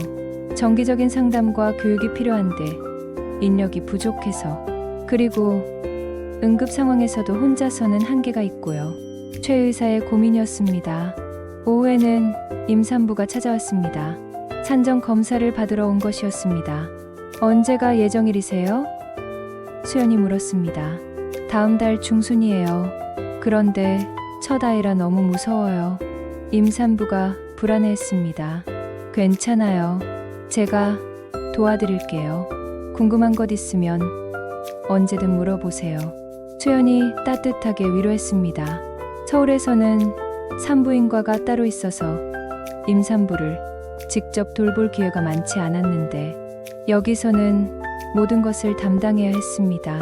정기적인 상담과 교육이 필요한데 인력이 부족해서, 그리고 응급 상황에서도 혼자서는 한계가 있고요. 최 의사의 고민이었습니다. 오후에는 임산부가 찾아왔습니다. 산정 검사를 받으러 온 것이었습니다. 언제가 예정일이세요? 수연이 물었습니다. 다음 달 중순이에요. 그런데 첫 아이라 너무 무서워요. 임산부가 불안해했습니다. 괜찮아요. 제가 도와드릴게요. 궁금한 것 있으면 언제든 물어보세요. 수연이 따뜻하게 위로했습니다. 서울에서는 산부인과가 따로 있어서 임산부를 직접 돌볼 기회가 많지 않았는데 여기서는 모든 것을 담당해야 했습니다.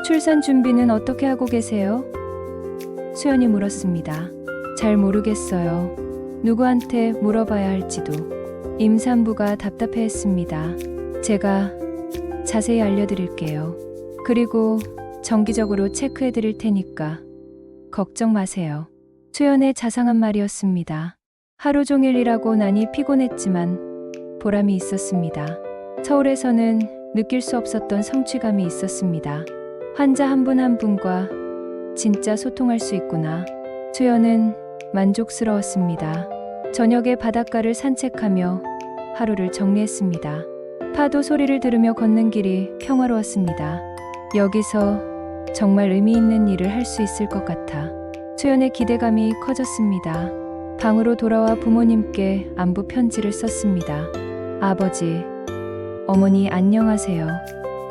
출산 준비는 어떻게 하고 계세요? 수연이 물었습니다. 잘 모르겠어요. 누구한테 물어봐야 할지도. 임산부가 답답해했습니다. 제가 자세히 알려드릴게요. 그리고 정기적으로 체크해드릴 테니까 걱정 마세요. 수연의 자상한 말이었습니다. 하루 종일 일하고 나니 피곤했지만 보람이 있었습니다. 서울에서는 느낄 수 없었던 성취감이 있었습니다. 환자 한 분 한 분과 진짜 소통할 수 있구나. 수연은 만족스러웠습니다. 저녁에 바닷가를 산책하며 하루를 정리했습니다. 파도 소리를 들으며 걷는 길이 평화로웠습니다. 여기서 정말 의미 있는 일을 할 수 있을 것 같아 수연의 기대감이 커졌습니다. 방으로 돌아와 부모님께 안부 편지를 썼습니다. 아버지, 어머니 안녕하세요.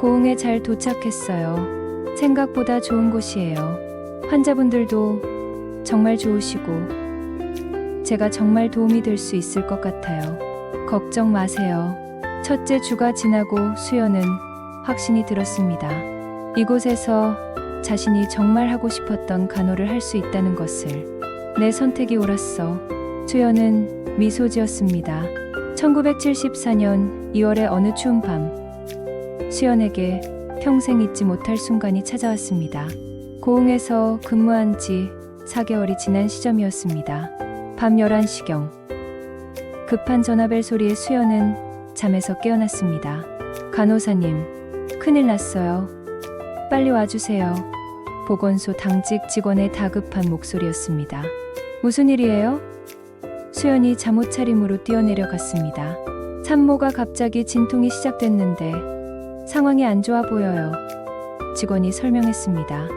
고흥에 잘 도착했어요. 생각보다 좋은 곳이에요. 환자분들도 정말 좋으시고 제가 정말 도움이 될 수 있을 것 같아요. 걱정 마세요. 첫째 주가 지나고 수연은 확신이 들었습니다. 이곳에서 자신이 정말 하고 싶었던 간호를 할 수 있다는 것을. 내 선택이 옳았어. 수연은 미소 지었습니다. 1974년 2월의 어느 추운 밤, 수연에게 평생 잊지 못할 순간이 찾아왔습니다. 고흥에서 근무한 지 4개월이 지난 시점이었습니다. 밤 11시경. 급한 전화벨 소리에 수연은 잠에서 깨어났습니다. 간호사님, 큰일 났어요. 빨리 와주세요. 보건소 당직 직원의 다급한 목소리였습니다. 무슨 일이에요? 수연이 잠옷 차림으로 뛰어내려갔습니다. 산모가 갑자기 진통이 시작됐는데 상황이 안 좋아 보여요. 직원이 설명했습니다.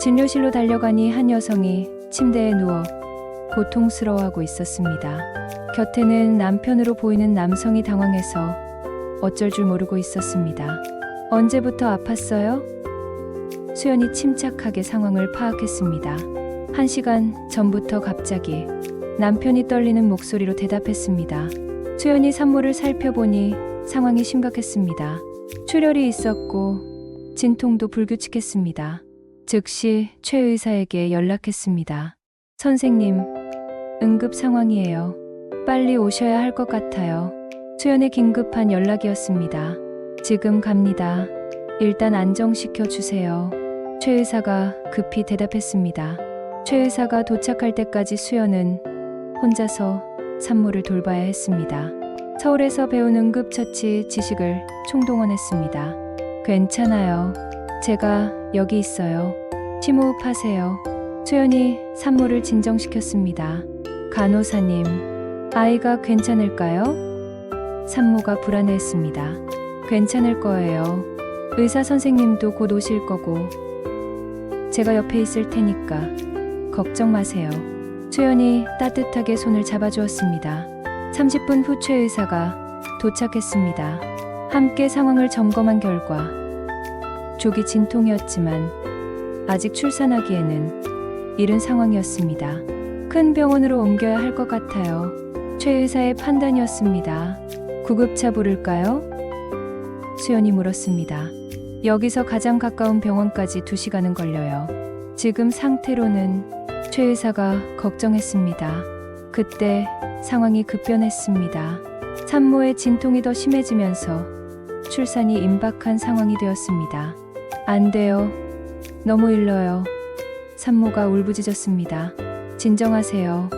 진료실로 달려가니 한 여성이 침대에 누워 고통스러워하고 있었습니다. 곁에는 남편으로 보이는 남성이 당황해서 어쩔 줄 모르고 있었습니다. 언제부터 아팠어요? 수연이 침착하게 상황을 파악했습니다. 1시간 전부터 갑자기 남편이 떨리는 목소리로 대답했습니다. 수연이 산모를 살펴보니 상황이 심각했습니다. 출혈이 있었고 진통도 불규칙했습니다. 즉시 최 의사에게 연락했습니다. 선생님, 응급 상황이에요. 빨리 오셔야 할 것 같아요. 수연의 긴급한 연락이었습니다. 지금 갑니다. 일단 안정시켜 주세요. 최 의사가 급히 대답했습니다. 최 의사가 도착할 때까지 수연은 혼자서 산모를 돌봐야 했습니다. 서울에서 배운 응급처치 지식을 총동원했습니다. 괜찮아요. 제가 여기 있어요. 심호흡하세요. 수연이 산모를 진정시켰습니다. 간호사님, 아이가 괜찮을까요? 산모가 불안해했습니다. 괜찮을 거예요. 의사 선생님도 곧 오실 거고 제가 옆에 있을 테니까 걱정 마세요. 수연이 따뜻하게 손을 잡아주었습니다. 30분 후 최 의사가 도착했습니다. 함께 상황을 점검한 결과 조기 진통이었지만 아직 출산하기에는 이른 상황이었습니다. 큰 병원으로 옮겨야 할 것 같아요. 최 의사의 판단이었습니다. 구급차 부를까요? 수연이 물었습니다. 여기서 가장 가까운 병원까지 2시간은 걸려요. 지금 상태로는 최 의사가 걱정했습니다. 그때 상황이 급변했습니다. 산모의 진통이 더 심해지면서 출산이 임박한 상황이 되었습니다. 안 돼요. 너무 일러요. 산모가 울부짖었습니다. 진정하세요.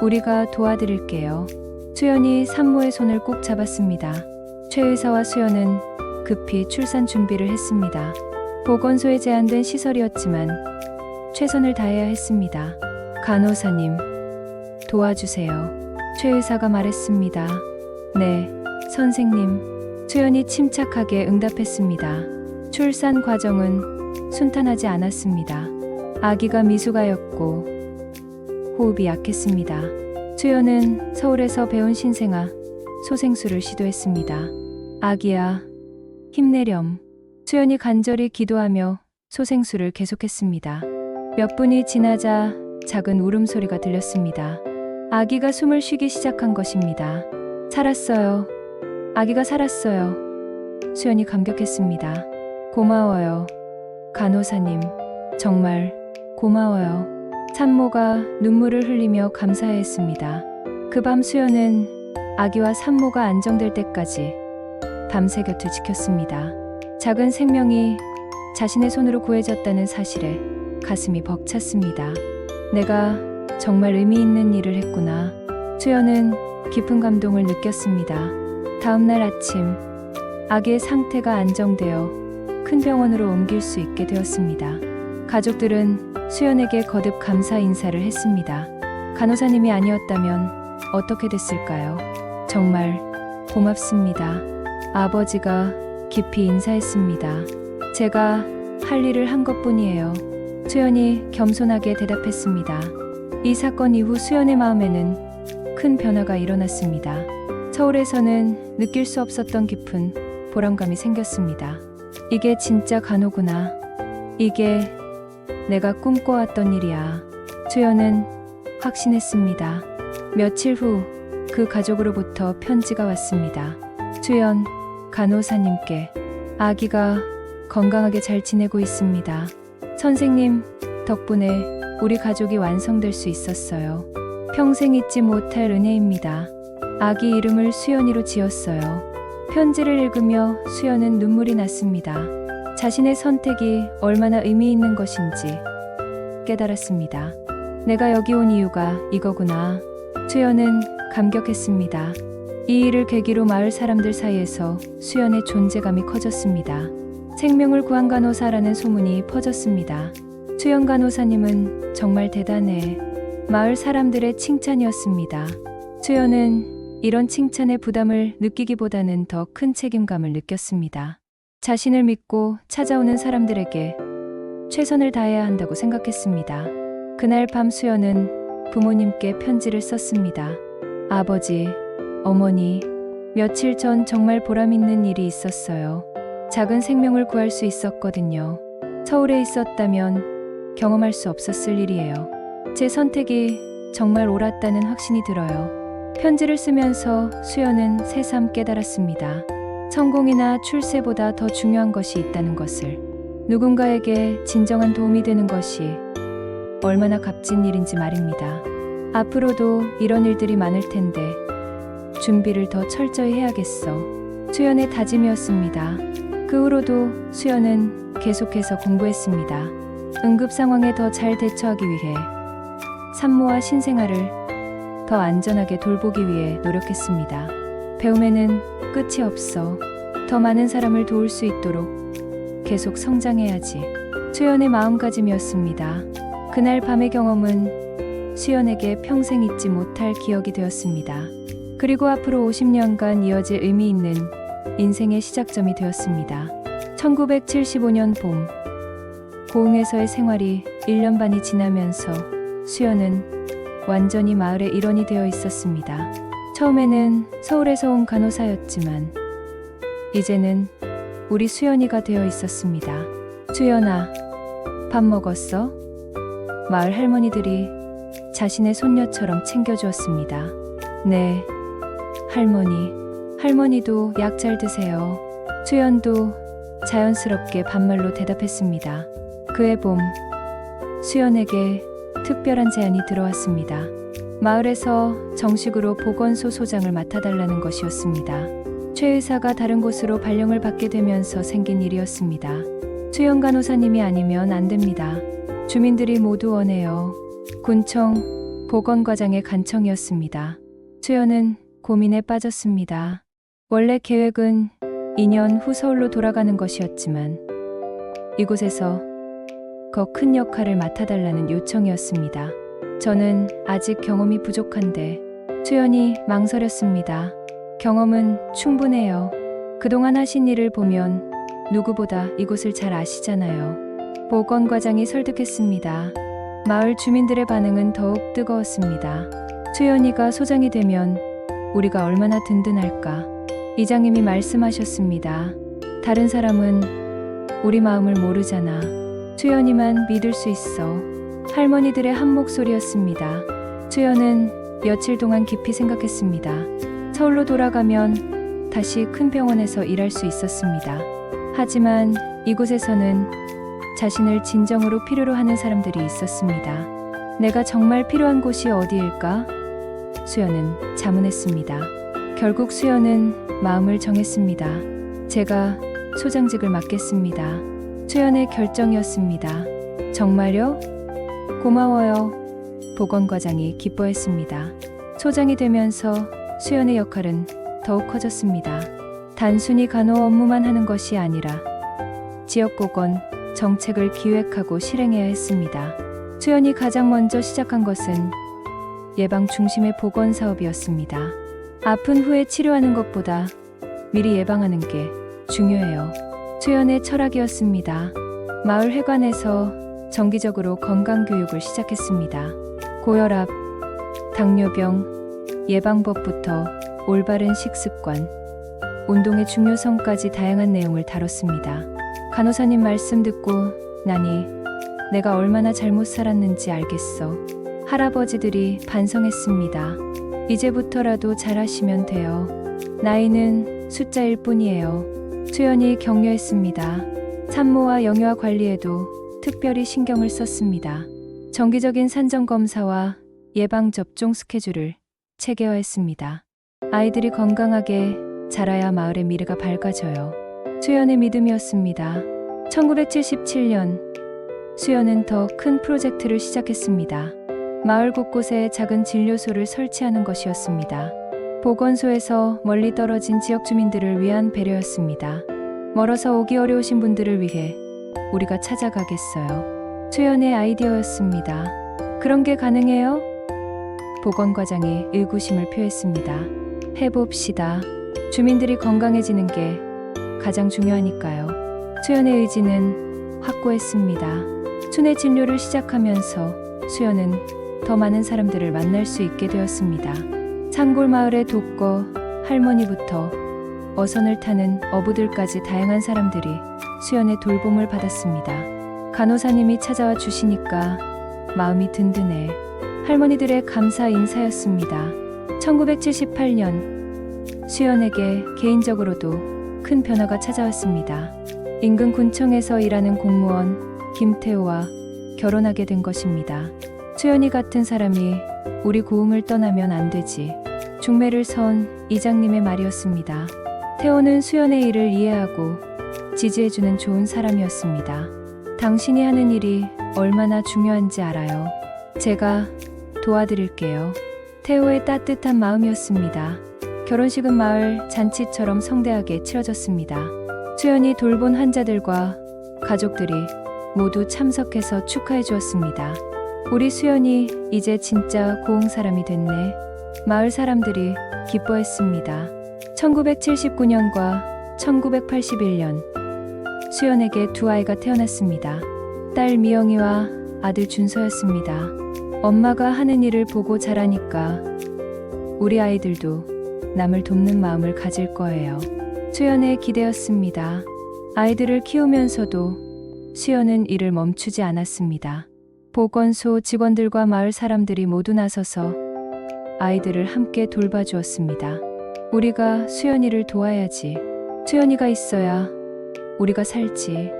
우리가 도와드릴게요. 수연이 산모의 손을 꼭 잡았습니다. 최 의사와 수연은 급히 출산 준비를 했습니다. 보건소에 제한된 시설이었지만 최선을 다해야 했습니다. 간호사님, 도와주세요. 최 의사가 말했습니다. 네, 선생님. 수연이 침착하게 응답했습니다. 출산 과정은 순탄하지 않았습니다. 아기가 미숙아였고 호흡이 약했습니다. 수연은 서울에서 배운 신생아 소생술을 시도했습니다. 아기야, 힘내렴. 수연이 간절히 기도하며 소생술을 계속했습니다. 몇 분이 지나자 작은 울음소리가 들렸습니다. 아기가 숨을 쉬기 시작한 것입니다. 살았어요. 아기가 살았어요. 수연이 감격했습니다. 고마워요. 간호사님, 정말 고마워요. 산모가 눈물을 흘리며 감사해했습니다. 그 밤 수연은 아기와 산모가 안정될 때까지 밤새 곁을 지켰습니다. 작은 생명이 자신의 손으로 구해졌다는 사실에 가슴이 벅찼습니다. 내가 정말 의미 있는 일을 했구나. 수연은 깊은 감동을 느꼈습니다. 다음 날 아침, 아기의 상태가 안정되어 큰 병원으로 옮길 수 있게 되었습니다. 가족들은 수연에게 거듭 감사 인사를 했습니다. 간호사님이 아니었다면 어떻게 됐을까요? 정말 고맙습니다. 아버지가 깊이 인사했습니다. 제가 할 일을 한 것뿐이에요. 수연이 겸손하게 대답했습니다. 이 사건 이후 수연의 마음에는 큰 변화가 일어났습니다. 서울에서는 느낄 수 없었던 깊은 보람감이 생겼습니다. 이게 진짜 간호구나. 이게 내가 꿈꿔왔던 일이야. 수연은 확신했습니다. 며칠 후 그 가족으로부터 편지가 왔습니다. 수연, 간호사님께 아기가 건강하게 잘 지내고 있습니다. 선생님 덕분에 우리 가족이 완성될 수 있었어요. 평생 잊지 못할 은혜입니다. 아기 이름을 수연이로 지었어요. 편지를 읽으며 수연은 눈물이 났습니다. 자신의 선택이 얼마나 의미 있는 것인지 깨달았습니다. 내가 여기 온 이유가 이거구나. 수연은 감격했습니다. 이 일을 계기로 마을 사람들 사이에서 수연의 존재감이 커졌습니다. 생명을 구한 간호사라는 소문이 퍼졌습니다. 수연 간호사님은 정말 대단해. 마을 사람들의 칭찬이었습니다. 수연은 이런 칭찬의 부담을 느끼기보다는 더 큰 책임감을 느꼈습니다. 자신을 믿고 찾아오는 사람들에게 최선을 다해야 한다고 생각했습니다. 그날 밤 수연은 부모님께 편지를 썼습니다. 아버지, 어머니, 며칠 전 정말 보람있는 일이 있었어요. 작은 생명을 구할 수 있었거든요. 서울에 있었다면 경험할 수 없었을 일이에요. 제 선택이 정말 옳았다는 확신이 들어요. 편지를 쓰면서 수연은 새삼 깨달았습니다. 성공이나 출세보다 더 중요한 것이 있다는 것을. 누군가에게 진정한 도움이 되는 것이 얼마나 값진 일인지 말입니다. 앞으로도 이런 일들이 많을 텐데 준비를 더 철저히 해야겠어. 수연의 다짐이었습니다. 그 후로도 수연은 계속해서 공부했습니다. 응급 상황에 더 잘 대처하기 위해 산모와 신생아를 더 안전하게 돌보기 위해 노력했습니다. 배움에는 끝이 없어. 더 많은 사람을 도울 수 있도록 계속 성장해야지. 수연의 마음가짐이었습니다. 그날 밤의 경험은 수연에게 평생 잊지 못할 기억이 되었습니다. 그리고 앞으로 50년간 이어질 의미 있는 인생의 시작점이 되었습니다. 1975년 봄, 고흥에서의 생활이 1년 반이 지나면서 수연은 완전히 마을의 일원이 되어 있었습니다. 처음에는 서울에서 온 간호사였지만 이제는 우리 수연이가 되어 있었습니다. 수연아, 밥 먹었어? 마을 할머니들이 자신의 손녀처럼 챙겨주었습니다. 네, 할머니. 할머니도 약 잘 드세요. 수연도 자연스럽게 반말로 대답했습니다. 그해 봄, 수연에게 특별한 제안이 들어왔습니다. 마을에서 정식으로 보건소 소장을 맡아달라는 것이었습니다. 최 의사가 다른 곳으로 발령을 받게 되면서 생긴 일이었습니다. 수연 간호사님이 아니면 안 됩니다. 주민들이 모두 원해요. 군청, 보건과장의 간청이었습니다. 수연은 고민에 빠졌습니다. 원래 계획은 2년 후 서울로 돌아가는 것이었지만 이곳에서 더 큰 역할을 맡아달라는 요청이었습니다. 저는 아직 경험이 부족한데 수연이 망설였습니다. 경험은 충분해요. 그동안 하신 일을 보면 누구보다 이곳을 잘 아시잖아요. 보건과장이 설득했습니다. 마을 주민들의 반응은 더욱 뜨거웠습니다. 수연이가 소장이 되면 우리가 얼마나 든든할까. 이장님이 말씀하셨습니다. 다른 사람은 우리 마음을 모르잖아. 수연이만 믿을 수 있어. 할머니들의 한 목소리였습니다. 수연은 며칠 동안 깊이 생각했습니다. 서울로 돌아가면 다시 큰 병원에서 일할 수 있었습니다. 하지만 이곳에서는 자신을 진정으로 필요로 하는 사람들이 있었습니다. 내가 정말 필요한 곳이 어디일까? 수연은 자문했습니다. 결국 수연은 마음을 정했습니다. 제가 소장직을 맡겠습니다. 수연의 결정이었습니다. 정말요? 고마워요. 보건과장이 기뻐했습니다. 소장이 되면서 수연의 역할은 더욱 커졌습니다. 단순히 간호 업무만 하는 것이 아니라 지역보건 정책을 기획하고 실행해야 했습니다. 수연이 가장 먼저 시작한 것은 예방 중심의 보건 사업이었습니다. 아픈 후에 치료하는 것보다 미리 예방하는 게 중요해요. 수연의 철학이었습니다. 마을 회관에서 정기적으로 건강교육을 시작했습니다. 고혈압, 당뇨병, 예방법부터 올바른 식습관, 운동의 중요성까지 다양한 내용을 다뤘습니다. 간호사님 말씀 듣고 나니 내가 얼마나 잘못 살았는지 알겠어. 할아버지들이 반성했습니다. 이제부터라도 잘하시면 돼요. 나이는 숫자일 뿐이에요. 수연이 격려했습니다. 산모와 영유아 관리에도 특별히 신경을 썼습니다. 정기적인 산정 검사와 예방 접종 스케줄을 체계화했습니다. 아이들이 건강하게 자라야 마을의 미래가 밝아져요. 수연의 믿음이었습니다. 1977년 수연은 더 큰 프로젝트를 시작했습니다. 마을 곳곳에 작은 진료소를 설치하는 것이었습니다. 보건소에서 멀리 떨어진 지역 주민들을 위한 배려였습니다. 멀어서 오기 어려우신 분들을 위해 우리가 찾아가겠어요. 수연의 아이디어였습니다. 그런 게 가능해요? 보건과장이 의구심을 표했습니다. 해봅시다. 주민들이 건강해지는 게 가장 중요하니까요. 수연의 의지는 확고했습니다. 순회 진료를 시작하면서 수연은 더 많은 사람들을 만날 수 있게 되었습니다. 산골 마을의 독거, 할머니부터 어선을 타는 어부들까지 다양한 사람들이 수연의 돌봄을 받았습니다. 간호사님이 찾아와 주시니까 마음이 든든해. 할머니들의 감사 인사였습니다. 1978년 수연에게 개인적으로도 큰 변화가 찾아왔습니다. 인근 군청에서 일하는 공무원 김태호와 결혼하게 된 것입니다. 수연이 같은 사람이 우리 고흥을 떠나면 안 되지. 중매를 선 이장님의 말이었습니다. 태호는 수연의 일을 이해하고 지지해주는 좋은 사람이었습니다. 당신이 하는 일이 얼마나 중요한지 알아요. 제가 도와드릴게요. 태호의 따뜻한 마음이었습니다. 결혼식은 마을 잔치처럼 성대하게 치러졌습니다. 수연이 돌본 환자들과 가족들이 모두 참석해서 축하해 주었습니다. 우리 수연이 이제 진짜 고흥 사람이 됐네. 마을 사람들이 기뻐했습니다. 1979년과 1981년 수연에게 두 아이가 태어났습니다. 딸 미영이와 아들 준서였습니다. 엄마가 하는 일을 보고 자라니까 우리 아이들도 남을 돕는 마음을 가질 거예요. 수연의 기대였습니다. 아이들을 키우면서도 수연은 일을 멈추지 않았습니다. 보건소 직원들과 마을 사람들이 모두 나서서 아이들을 함께 돌봐주었습니다. 우리가 수연이를 도와야지. 수연이가 있어야 우리가 살지.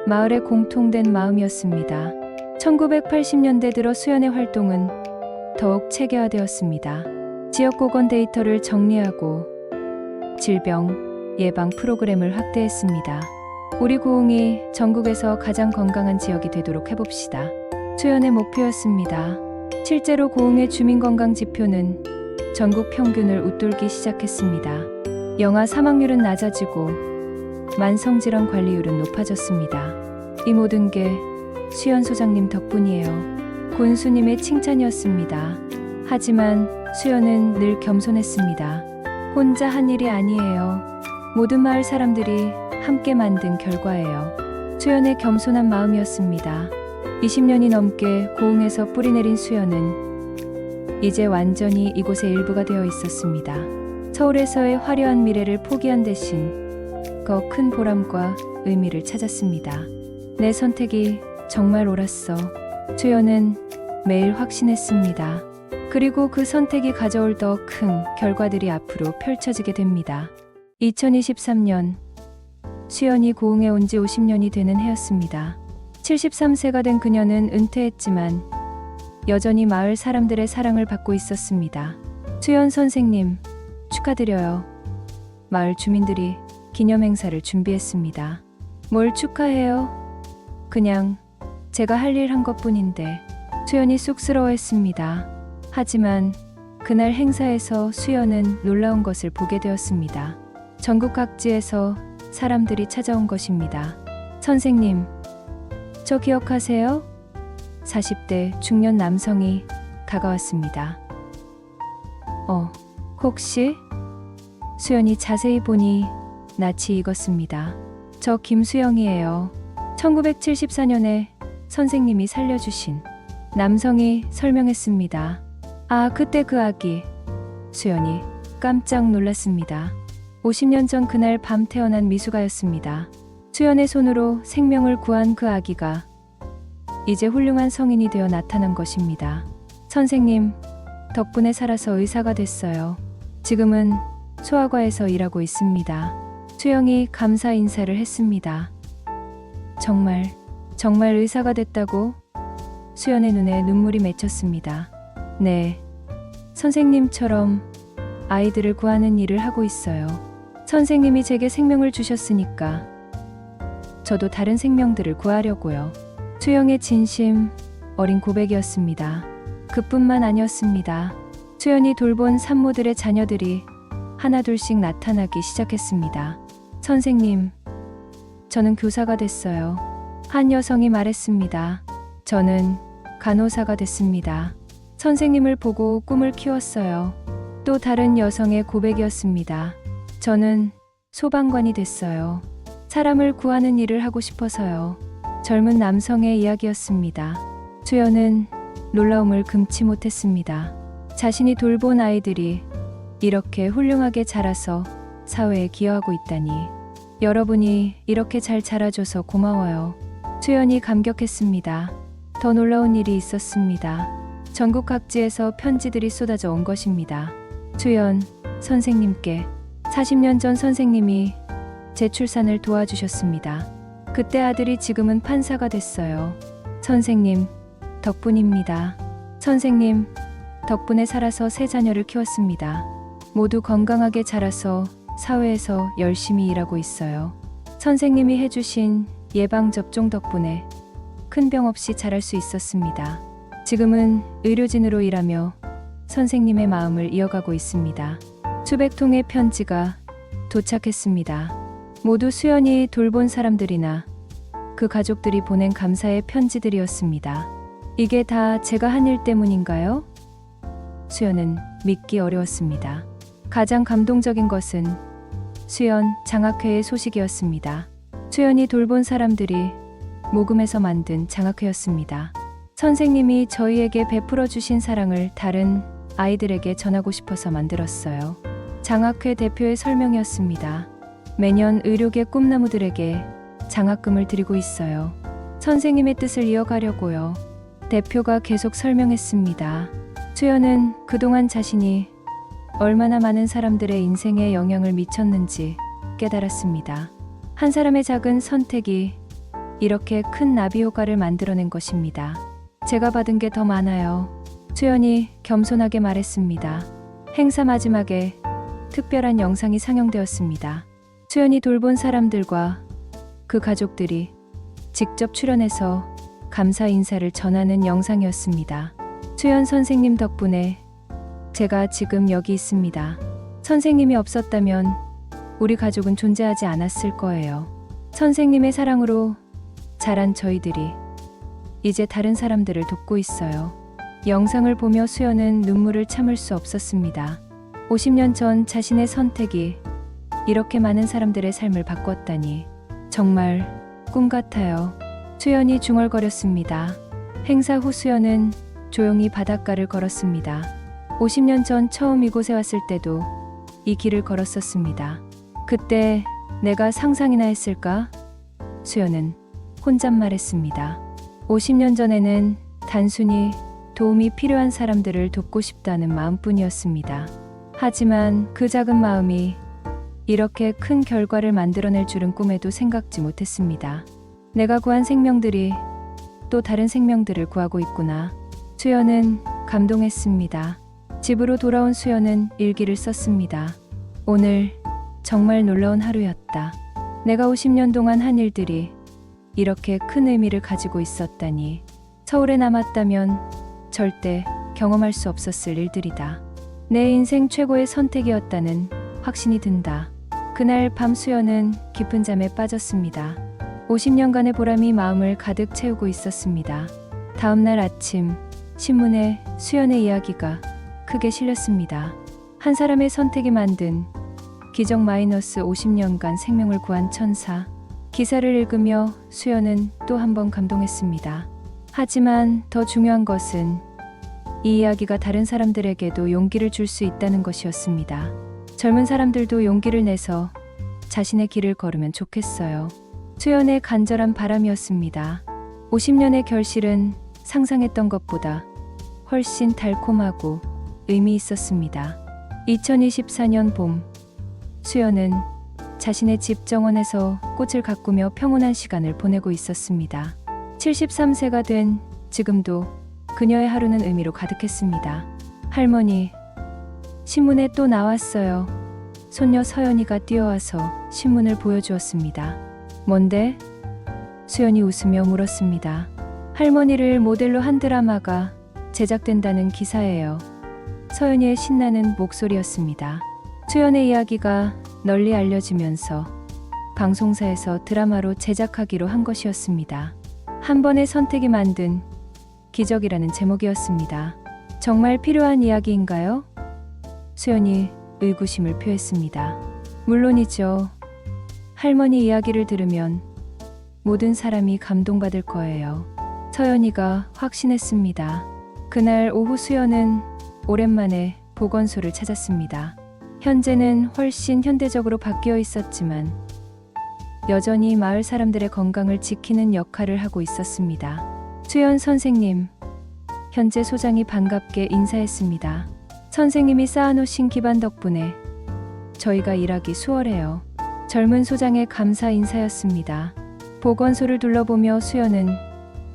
마을의 공통된 마음이었습니다. 1980년대 들어 수연의 활동은 더욱 체계화되었습니다. 지역보건 데이터를 정리하고 질병 예방 프로그램을 확대했습니다. 우리 고흥이 전국에서 가장 건강한 지역이 되도록 해봅시다. 수연의 목표였습니다. 실제로 고흥의 주민건강 지표는 전국 평균을 웃돌기 시작했습니다. 영아 사망률은 낮아지고 만성질환 관리율은 높아졌습니다. 이 모든 게 수연 소장님 덕분이에요. 군수님의 칭찬이었습니다. 하지만 수연은 늘 겸손했습니다. 혼자 한 일이 아니에요. 모든 마을 사람들이 함께 만든 결과예요. 수연의 겸손한 마음이었습니다. 20년이 넘게 고흥에서 뿌리내린 수연은 이제 완전히 이곳의 일부가 되어 있었습니다. 서울에서의 화려한 미래를 포기한 대신 더 큰 보람과 의미를 찾았습니다. 내 선택이 정말 옳았어. 수연은 매일 확신했습니다. 그리고 그 선택이 가져올 더 큰 결과들이 앞으로 펼쳐지게 됩니다. 2023년 수연이 고흥에 온 지 50년이 되는 해였습니다. 73세가 된 그녀는 은퇴했지만 여전히 마을 사람들의 사랑을 받고 있었습니다. 수연 선생님, 축하드려요. 마을 주민들이 기념 행사를 준비했습니다. 뭘 축하해요? 그냥 제가 할 일 한 것뿐인데. 수연이 쑥스러워했습니다. 하지만 그날 행사에서 수연은 놀라운 것을 보게 되었습니다. 전국 각지에서 사람들이 찾아온 것입니다. 선생님, 저 기억하세요? 40대 중년 남성이 다가왔습니다. 혹시? 수연이 자세히 보니 낯이 익었습니다. 저 김수영이에요. 1974년에 선생님이 살려주신. 남성이 설명했습니다. 아, 그때 그 아기. 수연이 깜짝 놀랐습니다. 50년 전 그날 밤 태어난 미숙아였습니다. 수연의 손으로 생명을 구한 그 아기가 이제 훌륭한 성인이 되어 나타난 것입니다. 선생님, 덕분에 살아서 의사가 됐어요. 지금은 소아과에서 일하고 있습니다. 수영이 감사 인사를 했습니다. 정말 의사가 됐다고? 수연의 눈에 눈물이 맺혔습니다. 네, 선생님처럼 아이들을 구하는 일을 하고 있어요. 선생님이 제게 생명을 주셨으니까 저도 다른 생명들을 구하려고요. 수영의 진심 어린 고백이었습니다. 그뿐만 아니었습니다. 수연이 돌본 산모들의 자녀들이 하나둘씩 나타나기 시작했습니다. 선생님, 저는 교사가 됐어요. 한 여성이 말했습니다. 저는 간호사가 됐습니다. 선생님을 보고 꿈을 키웠어요. 또 다른 여성의 고백이었습니다. 저는 소방관이 됐어요. 사람을 구하는 일을 하고 싶어서요. 젊은 남성의 이야기였습니다. 수연은 놀라움을 금치 못했습니다. 자신이 돌본 아이들이 이렇게 훌륭하게 자라서 사회에 기여하고 있다니. 여러분이 이렇게 잘 자라줘서 고마워요. 수연이 감격했습니다. 더 놀라운 일이 있었습니다. 전국 각지에서 편지들이 쏟아져 온 것입니다. 수연 선생님께 40년 전 선생님이 제 출산을 도와주셨습니다. 그때 아들이 지금은 판사가 됐어요. 선생님 덕분입니다. 선생님 덕분에 살아서 세 자녀를 키웠습니다. 모두 건강하게 자라서 사회에서 열심히 일하고 있어요. 선생님이 해주신 예방접종 덕분에 큰 병 없이 자랄 수 있었습니다. 지금은 의료진으로 일하며 선생님의 마음을 이어가고 있습니다. 수백 통의 편지가 도착했습니다. 모두 수연이 돌본 사람들이나 그 가족들이 보낸 감사의 편지들이었습니다. 이게 다 제가 한 일 때문인가요? 수연은 믿기 어려웠습니다. 가장 감동적인 것은 수연 장학회의 소식이었습니다. 수연이 돌본 사람들이 모금해서 만든 장학회였습니다. 선생님이 저희에게 베풀어 주신 사랑을 다른 아이들에게 전하고 싶어서 만들었어요. 장학회 대표의 설명이었습니다. 매년 의료계 꿈나무들에게 장학금을 드리고 있어요. 선생님의 뜻을 이어가려고요. 대표가 계속 설명했습니다. 수연은 그동안 자신이 얼마나 많은 사람들의 인생에 영향을 미쳤는지 깨달았습니다. 한 사람의 작은 선택이 이렇게 큰 나비 효과를 만들어낸 것입니다. 제가 받은 게 더 많아요. 수연이 겸손하게 말했습니다. 행사 마지막에 특별한 영상이 상영되었습니다. 수연이 돌본 사람들과 그 가족들이 직접 출연해서 감사 인사를 전하는 영상이었습니다. 수연 선생님 덕분에 제가 지금 여기 있습니다. 선생님이 없었다면 우리 가족은 존재하지 않았을 거예요. 선생님의 사랑으로 자란 저희들이 이제 다른 사람들을 돕고 있어요. 영상을 보며 수연은 눈물을 참을 수 없었습니다. 50년 전 자신의 선택이 이렇게 많은 사람들의 삶을 바꿨다니 정말 꿈 같아요. 수연이 중얼거렸습니다. 행사 후 수연은 조용히 바닷가를 걸었습니다. 50년 전 처음 이곳에 왔을 때도 이 길을 걸었었습니다. 그때 내가 상상이나 했을까? 수연은 혼잣말했습니다. 50년 전에는 단순히 도움이 필요한 사람들을 돕고 싶다는 마음뿐이었습니다. 하지만 그 작은 마음이 이렇게 큰 결과를 만들어낼 줄은 꿈에도 생각지 못했습니다. 내가 구한 생명들이 또 다른 생명들을 구하고 있구나. 수연은 감동했습니다. 집으로 돌아온 수연은 일기를 썼습니다. 오늘 정말 놀라운 하루였다. 내가 50년 동안 한 일들이 이렇게 큰 의미를 가지고 있었다니. 서울에 남았다면 절대 경험할 수 없었을 일들이다. 내 인생 최고의 선택이었다는 확신이 든다. 그날 밤 수연은 깊은 잠에 빠졌습니다. 50년간의 보람이 마음을 가득 채우고 있었습니다. 다음 날 아침 신문에 수연의 이야기가 크게 실렸습니다. 한 사람의 선택이 만든 기적 마이너스 50년간 생명을 구한 천사. 기사를 읽으며 수연은 또 한 번 감동했습니다. 하지만 더 중요한 것은 이 이야기가 다른 사람들에게도 용기를 줄 수 있다는 것이었습니다. 젊은 사람들도 용기를 내서 자신의 길을 걸으면 좋겠어요. 수연의 간절한 바람이었습니다. 50년의 결실은 상상했던 것보다 훨씬 달콤하고 의미 있었습니다. 2024년 봄, 수연은 자신의 집 정원에서 꽃을 가꾸며 평온한 시간을 보내고 있었습니다. 73세가 된 지금도 그녀의 하루는 의미로 가득했습니다. 할머니, 신문에 또 나왔어요. 손녀 서연이가 뛰어와서 신문을 보여주었습니다. 뭔데? 수연이 웃으며 물었습니다. 할머니를 모델로 한 드라마가 제작된다는 기사예요. 서연이의 신나는 목소리였습니다. 수연의 이야기가 널리 알려지면서 방송사에서 드라마로 제작하기로 한 것이었습니다. 한 번의 선택이 만든 기적이라는 제목이었습니다. 정말 필요한 이야기인가요? 수연이 의구심을 표했습니다. 물론이죠. 할머니 이야기를 들으면 모든 사람이 감동받을 거예요. 서연이가 확신했습니다. 그날 오후 수연은 오랜만에 보건소를 찾았습니다. 현재는 훨씬 현대적으로 바뀌어 있었지만 여전히 마을 사람들의 건강을 지키는 역할을 하고 있었습니다. 수연 선생님, 현재 소장이 반갑게 인사했습니다. 선생님이 쌓아놓으신 기반 덕분에 저희가 일하기 수월해요. 젊은 소장의 감사 인사였습니다. 보건소를 둘러보며 수연은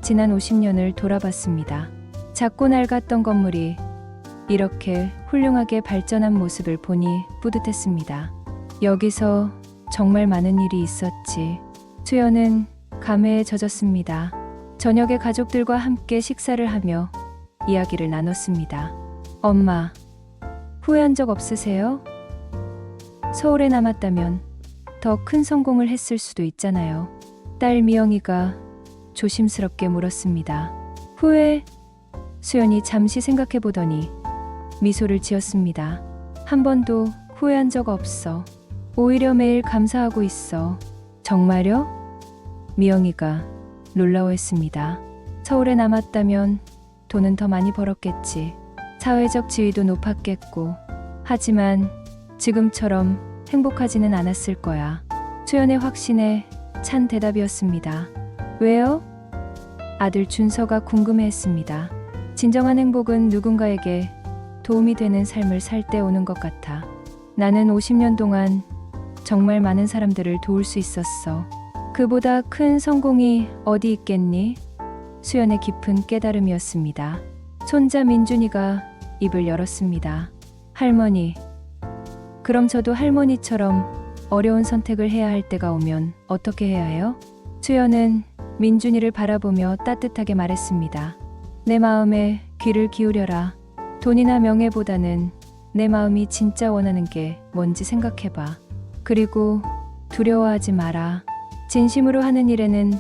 지난 50년을 돌아봤습니다. 작고 낡았던 건물이 이렇게 훌륭하게 발전한 모습을 보니 뿌듯했습니다. 여기서 정말 많은 일이 있었지. 수연은 감회에 젖었습니다. 저녁에 가족들과 함께 식사를 하며 이야기를 나눴습니다. 엄마, 후회한 적 없으세요? 서울에 남았다면 더 큰 성공을 했을 수도 있잖아요. 딸 미영이가 조심스럽게 물었습니다. 후회? 수연이 잠시 생각해 보더니 미소를 지었습니다. 한 번도 후회한 적 없어. 오히려 매일 감사하고 있어. 정말요? 미영이가 놀라워했습니다. 서울에 남았다면 돈은 더 많이 벌었겠지. 사회적 지위도 높았겠고. 하지만 지금처럼 행복하지는 않았을 거야. 수연의 확신에 찬 대답이었습니다. 왜요? 아들 준서가 궁금해했습니다. 진정한 행복은 누군가에게 도움이 되는 삶을 살 때 오는 것 같아. 나는 50년 동안 정말 많은 사람들을 도울 수 있었어. 그보다 큰 성공이 어디 있겠니? 수연의 깊은 깨달음이었습니다. 손자 민준이가 입을 열었습니다. 할머니, 그럼 저도 할머니처럼 어려운 선택을 해야 할 때가 오면 어떻게 해야 해요? 수연은 민준이를 바라보며 따뜻하게 말했습니다. 내 마음에 귀를 기울여라. 돈이나 명예보다는 내 마음이 진짜 원하는 게 뭔지 생각해봐. 그리고 두려워하지 마라. 진심으로 하는 일에는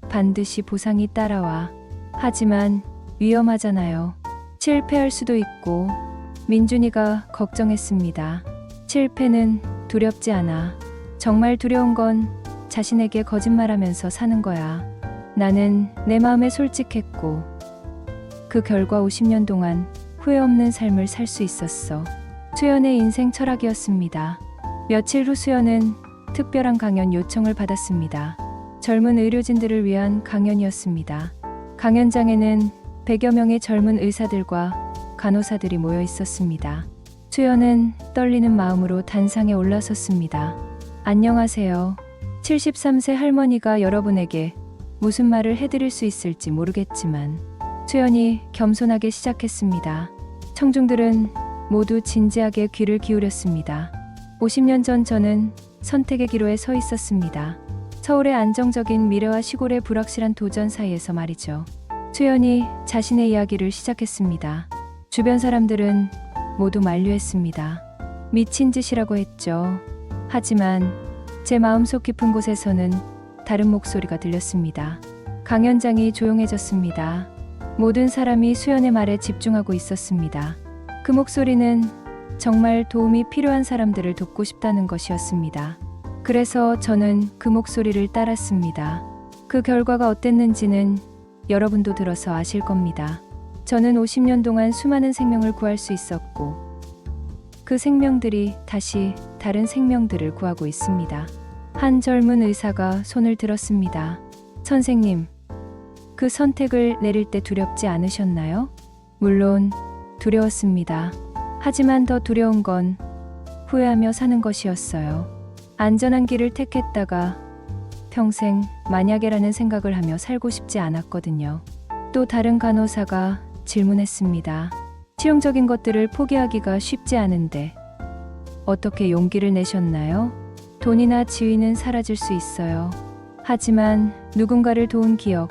반드시 보상이 따라와. 하지만 위험하잖아요. 실패할 수도 있고. 민준이가 걱정했습니다. 실패는 두렵지 않아. 정말 두려운 건 자신에게 거짓말하면서 사는 거야. 나는 내 마음에 솔직했고 그 결과 50년 동안 후회 없는 삶을 살 수 있었어. 수연의 인생 철학이었습니다. 며칠 후 수연은 특별한 강연 요청을 받았습니다. 젊은 의료진들을 위한 강연이었습니다. 강연장에는 100여 명의 젊은 의사들과 간호사들이 모여 있었습니다. 수연은 떨리는 마음으로 단상에 올라섰습니다. 안녕하세요. 73세 할머니가 여러분에게 무슨 말을 해드릴 수 있을지 모르겠지만 수연이 겸손하게 시작했습니다. 청중들은 모두 진지하게 귀를 기울였습니다. 50년 전 저는 선택의 기로에 서 있었습니다. 서울의 안정적인 미래와 시골의 불확실한 도전 사이에서 말이죠. 수연이 자신의 이야기를 시작했습니다. 주변 사람들은 모두 만류했습니다. 미친 짓이라고 했죠. 하지만 제 마음속 깊은 곳에서는 다른 목소리가 들렸습니다. 강연장이 조용해졌습니다. 모든 사람이 수연의 말에 집중하고 있었습니다. 그 목소리는 정말 도움이 필요한 사람들을 돕고 싶다는 것이었습니다. 그래서 저는 그 목소리를 따랐습니다. 그 결과가 어땠는지는 여러분도 들어서 아실 겁니다. 저는 50년 동안 수많은 생명을 구할 수 있었고 그 생명들이 다시 다른 생명들을 구하고 있습니다. 한 젊은 의사가 손을 들었습니다. 선생님, 그 선택을 내릴 때 두렵지 않으셨나요? 물론 두려웠습니다. 하지만 더 두려운 건 후회하며 사는 것이었어요. 안전한 길을 택했다가 평생 만약에라는 생각을 하며 살고 싶지 않았거든요. 또 다른 간호사가 질문했습니다. 실용적인 것들을 포기하기가 쉽지 않은데 어떻게 용기를 내셨나요? 돈이나 지위는 사라질 수 있어요. 하지만 누군가를 도운 기억,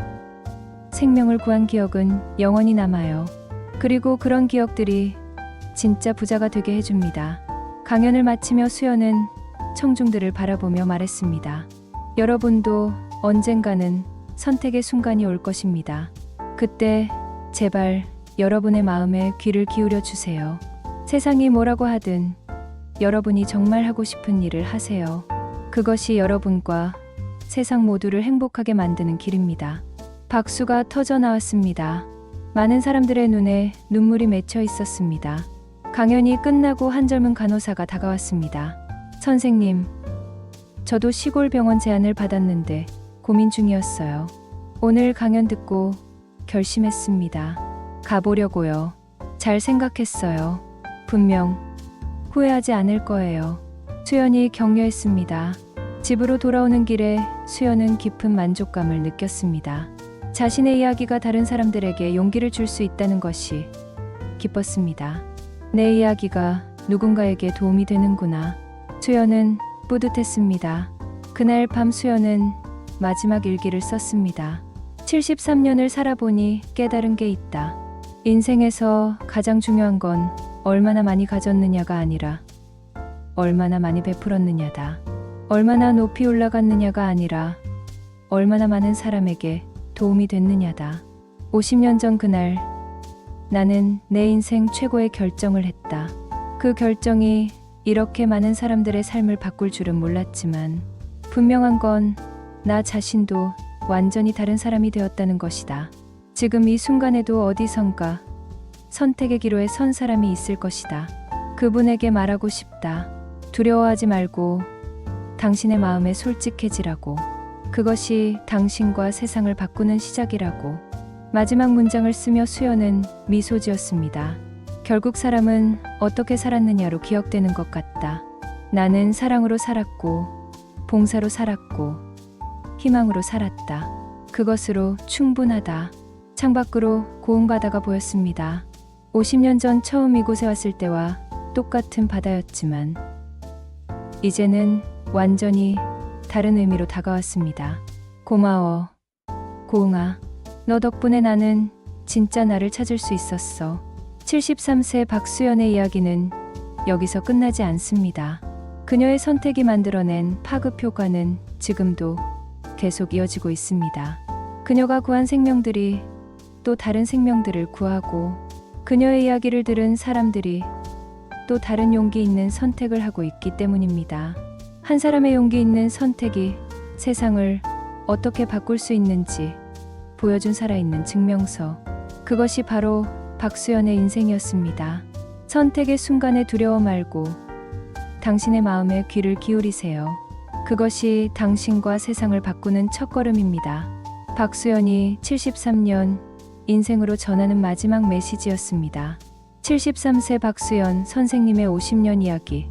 생명을 구한 기억은 영원히 남아요. 그리고 그런 기억들이 진짜 부자가 되게 해줍니다. 강연을 마치며 수연은 청중들을 바라보며 말했습니다. 여러분도 언젠가는 선택의 순간이 올 것입니다. 그때 제발 여러분의 마음에 귀를 기울여 주세요. 세상이 뭐라고 하든 여러분이 정말 하고 싶은 일을 하세요. 그것이 여러분과 세상 모두를 행복하게 만드는 길입니다. 박수가 터져 나왔습니다. 많은 사람들의 눈에 눈물이 맺혀 있었습니다. 강연이 끝나고 한 젊은 간호사가 다가왔습니다. 선생님, 저도 시골 병원 제안을 받았는데 고민 중이었어요. 오늘 강연 듣고 결심했습니다. 가보려고요. 잘 생각했어요. 분명 후회하지 않을 거예요. 수연이 격려했습니다. 집으로 돌아오는 길에 수연은 깊은 만족감을 느꼈습니다. 자신의 이야기가 다른 사람들에게 용기를 줄 수 있다는 것이 기뻤습니다. 내 이야기가 누군가에게 도움이 되는구나. 수연은 뿌듯했습니다. 그날 밤 수연은 마지막 일기를 썼습니다. 73년을 살아보니 깨달은 게 있다. 인생에서 가장 중요한 건 얼마나 많이 가졌느냐가 아니라 얼마나 많이 베풀었느냐다. 얼마나 높이 올라갔느냐가 아니라 얼마나 많은 사람에게 도움이 됐느냐다. 50년 전 그날 나는 내 인생 최고의 결정을 했다. 그 결정이 이렇게 많은 사람들의 삶을 바꿀 줄은 몰랐지만 분명한 건 나 자신도 완전히 다른 사람이 되었다는 것이다. 지금 이 순간에도 어디선가 선택의 기로에 선 사람이 있을 것이다. 그분에게 말하고 싶다. 두려워하지 말고 당신의 마음에 솔직해지라고. 그것이 당신과 세상을 바꾸는 시작이라고. 마지막 문장을 쓰며 수연은 미소 지었습니다. 결국 사람은 어떻게 살았느냐로 기억되는 것 같다. 나는 사랑으로 살았고, 봉사로 살았고, 희망으로 살았다. 그것으로 충분하다. 창밖으로 고운 바다가 보였습니다. 50년 전 처음 이곳에 왔을 때와 똑같은 바다였지만 이제는 완전히 다른 의미로 다가왔습니다. 고마워, 고응아. 너 덕분에 나는 진짜 나를 찾을 수 있었어. 73세 박수연의 이야기는 여기서 끝나지 않습니다. 그녀의 선택이 만들어낸 파급 효과는 지금도 계속 이어지고 있습니다. 그녀가 구한 생명들이 또 다른 생명들을 구하고 그녀의 이야기를 들은 사람들이 또 다른 용기 있는 선택을 하고 있기 때문입니다. 한 사람의 용기 있는 선택이 세상을 어떻게 바꿀 수 있는지 보여준 살아있는 증명서. 그것이 바로 박수연의 인생이었습니다. 선택의 순간에 두려워 말고 당신의 마음에 귀를 기울이세요. 그것이 당신과 세상을 바꾸는 첫걸음입니다. 박수연이 73년 인생으로 전하는 마지막 메시지였습니다. 73세 박수연 선생님의 50년 이야기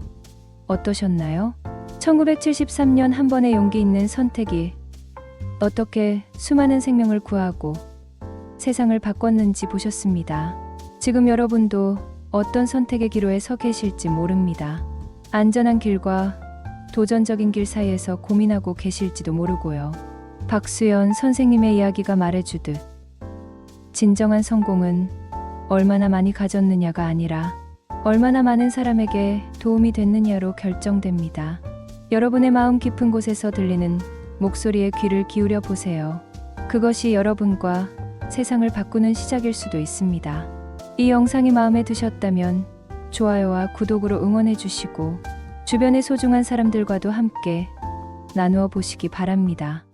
어떠셨나요? 1973년 한 번의 용기 있는 선택이 어떻게 수많은 생명을 구하고 세상을 바꿨는지 보셨습니다. 지금 여러분도 어떤 선택의 기로에 서 계실지 모릅니다. 안전한 길과 도전적인 길 사이에서 고민하고 계실지도 모르고요. 박수연 선생님의 이야기가 말해주듯 진정한 성공은 얼마나 많이 가졌느냐가 아니라 얼마나 많은 사람에게 도움이 됐느냐로 결정됩니다. 여러분의 마음 깊은 곳에서 들리는 목소리에 귀를 기울여 보세요. 그것이 여러분과 세상을 바꾸는 시작일 수도 있습니다. 이 영상이 마음에 드셨다면 좋아요와 구독으로 응원해 주시고 주변의 소중한 사람들과도 함께 나누어 보시기 바랍니다.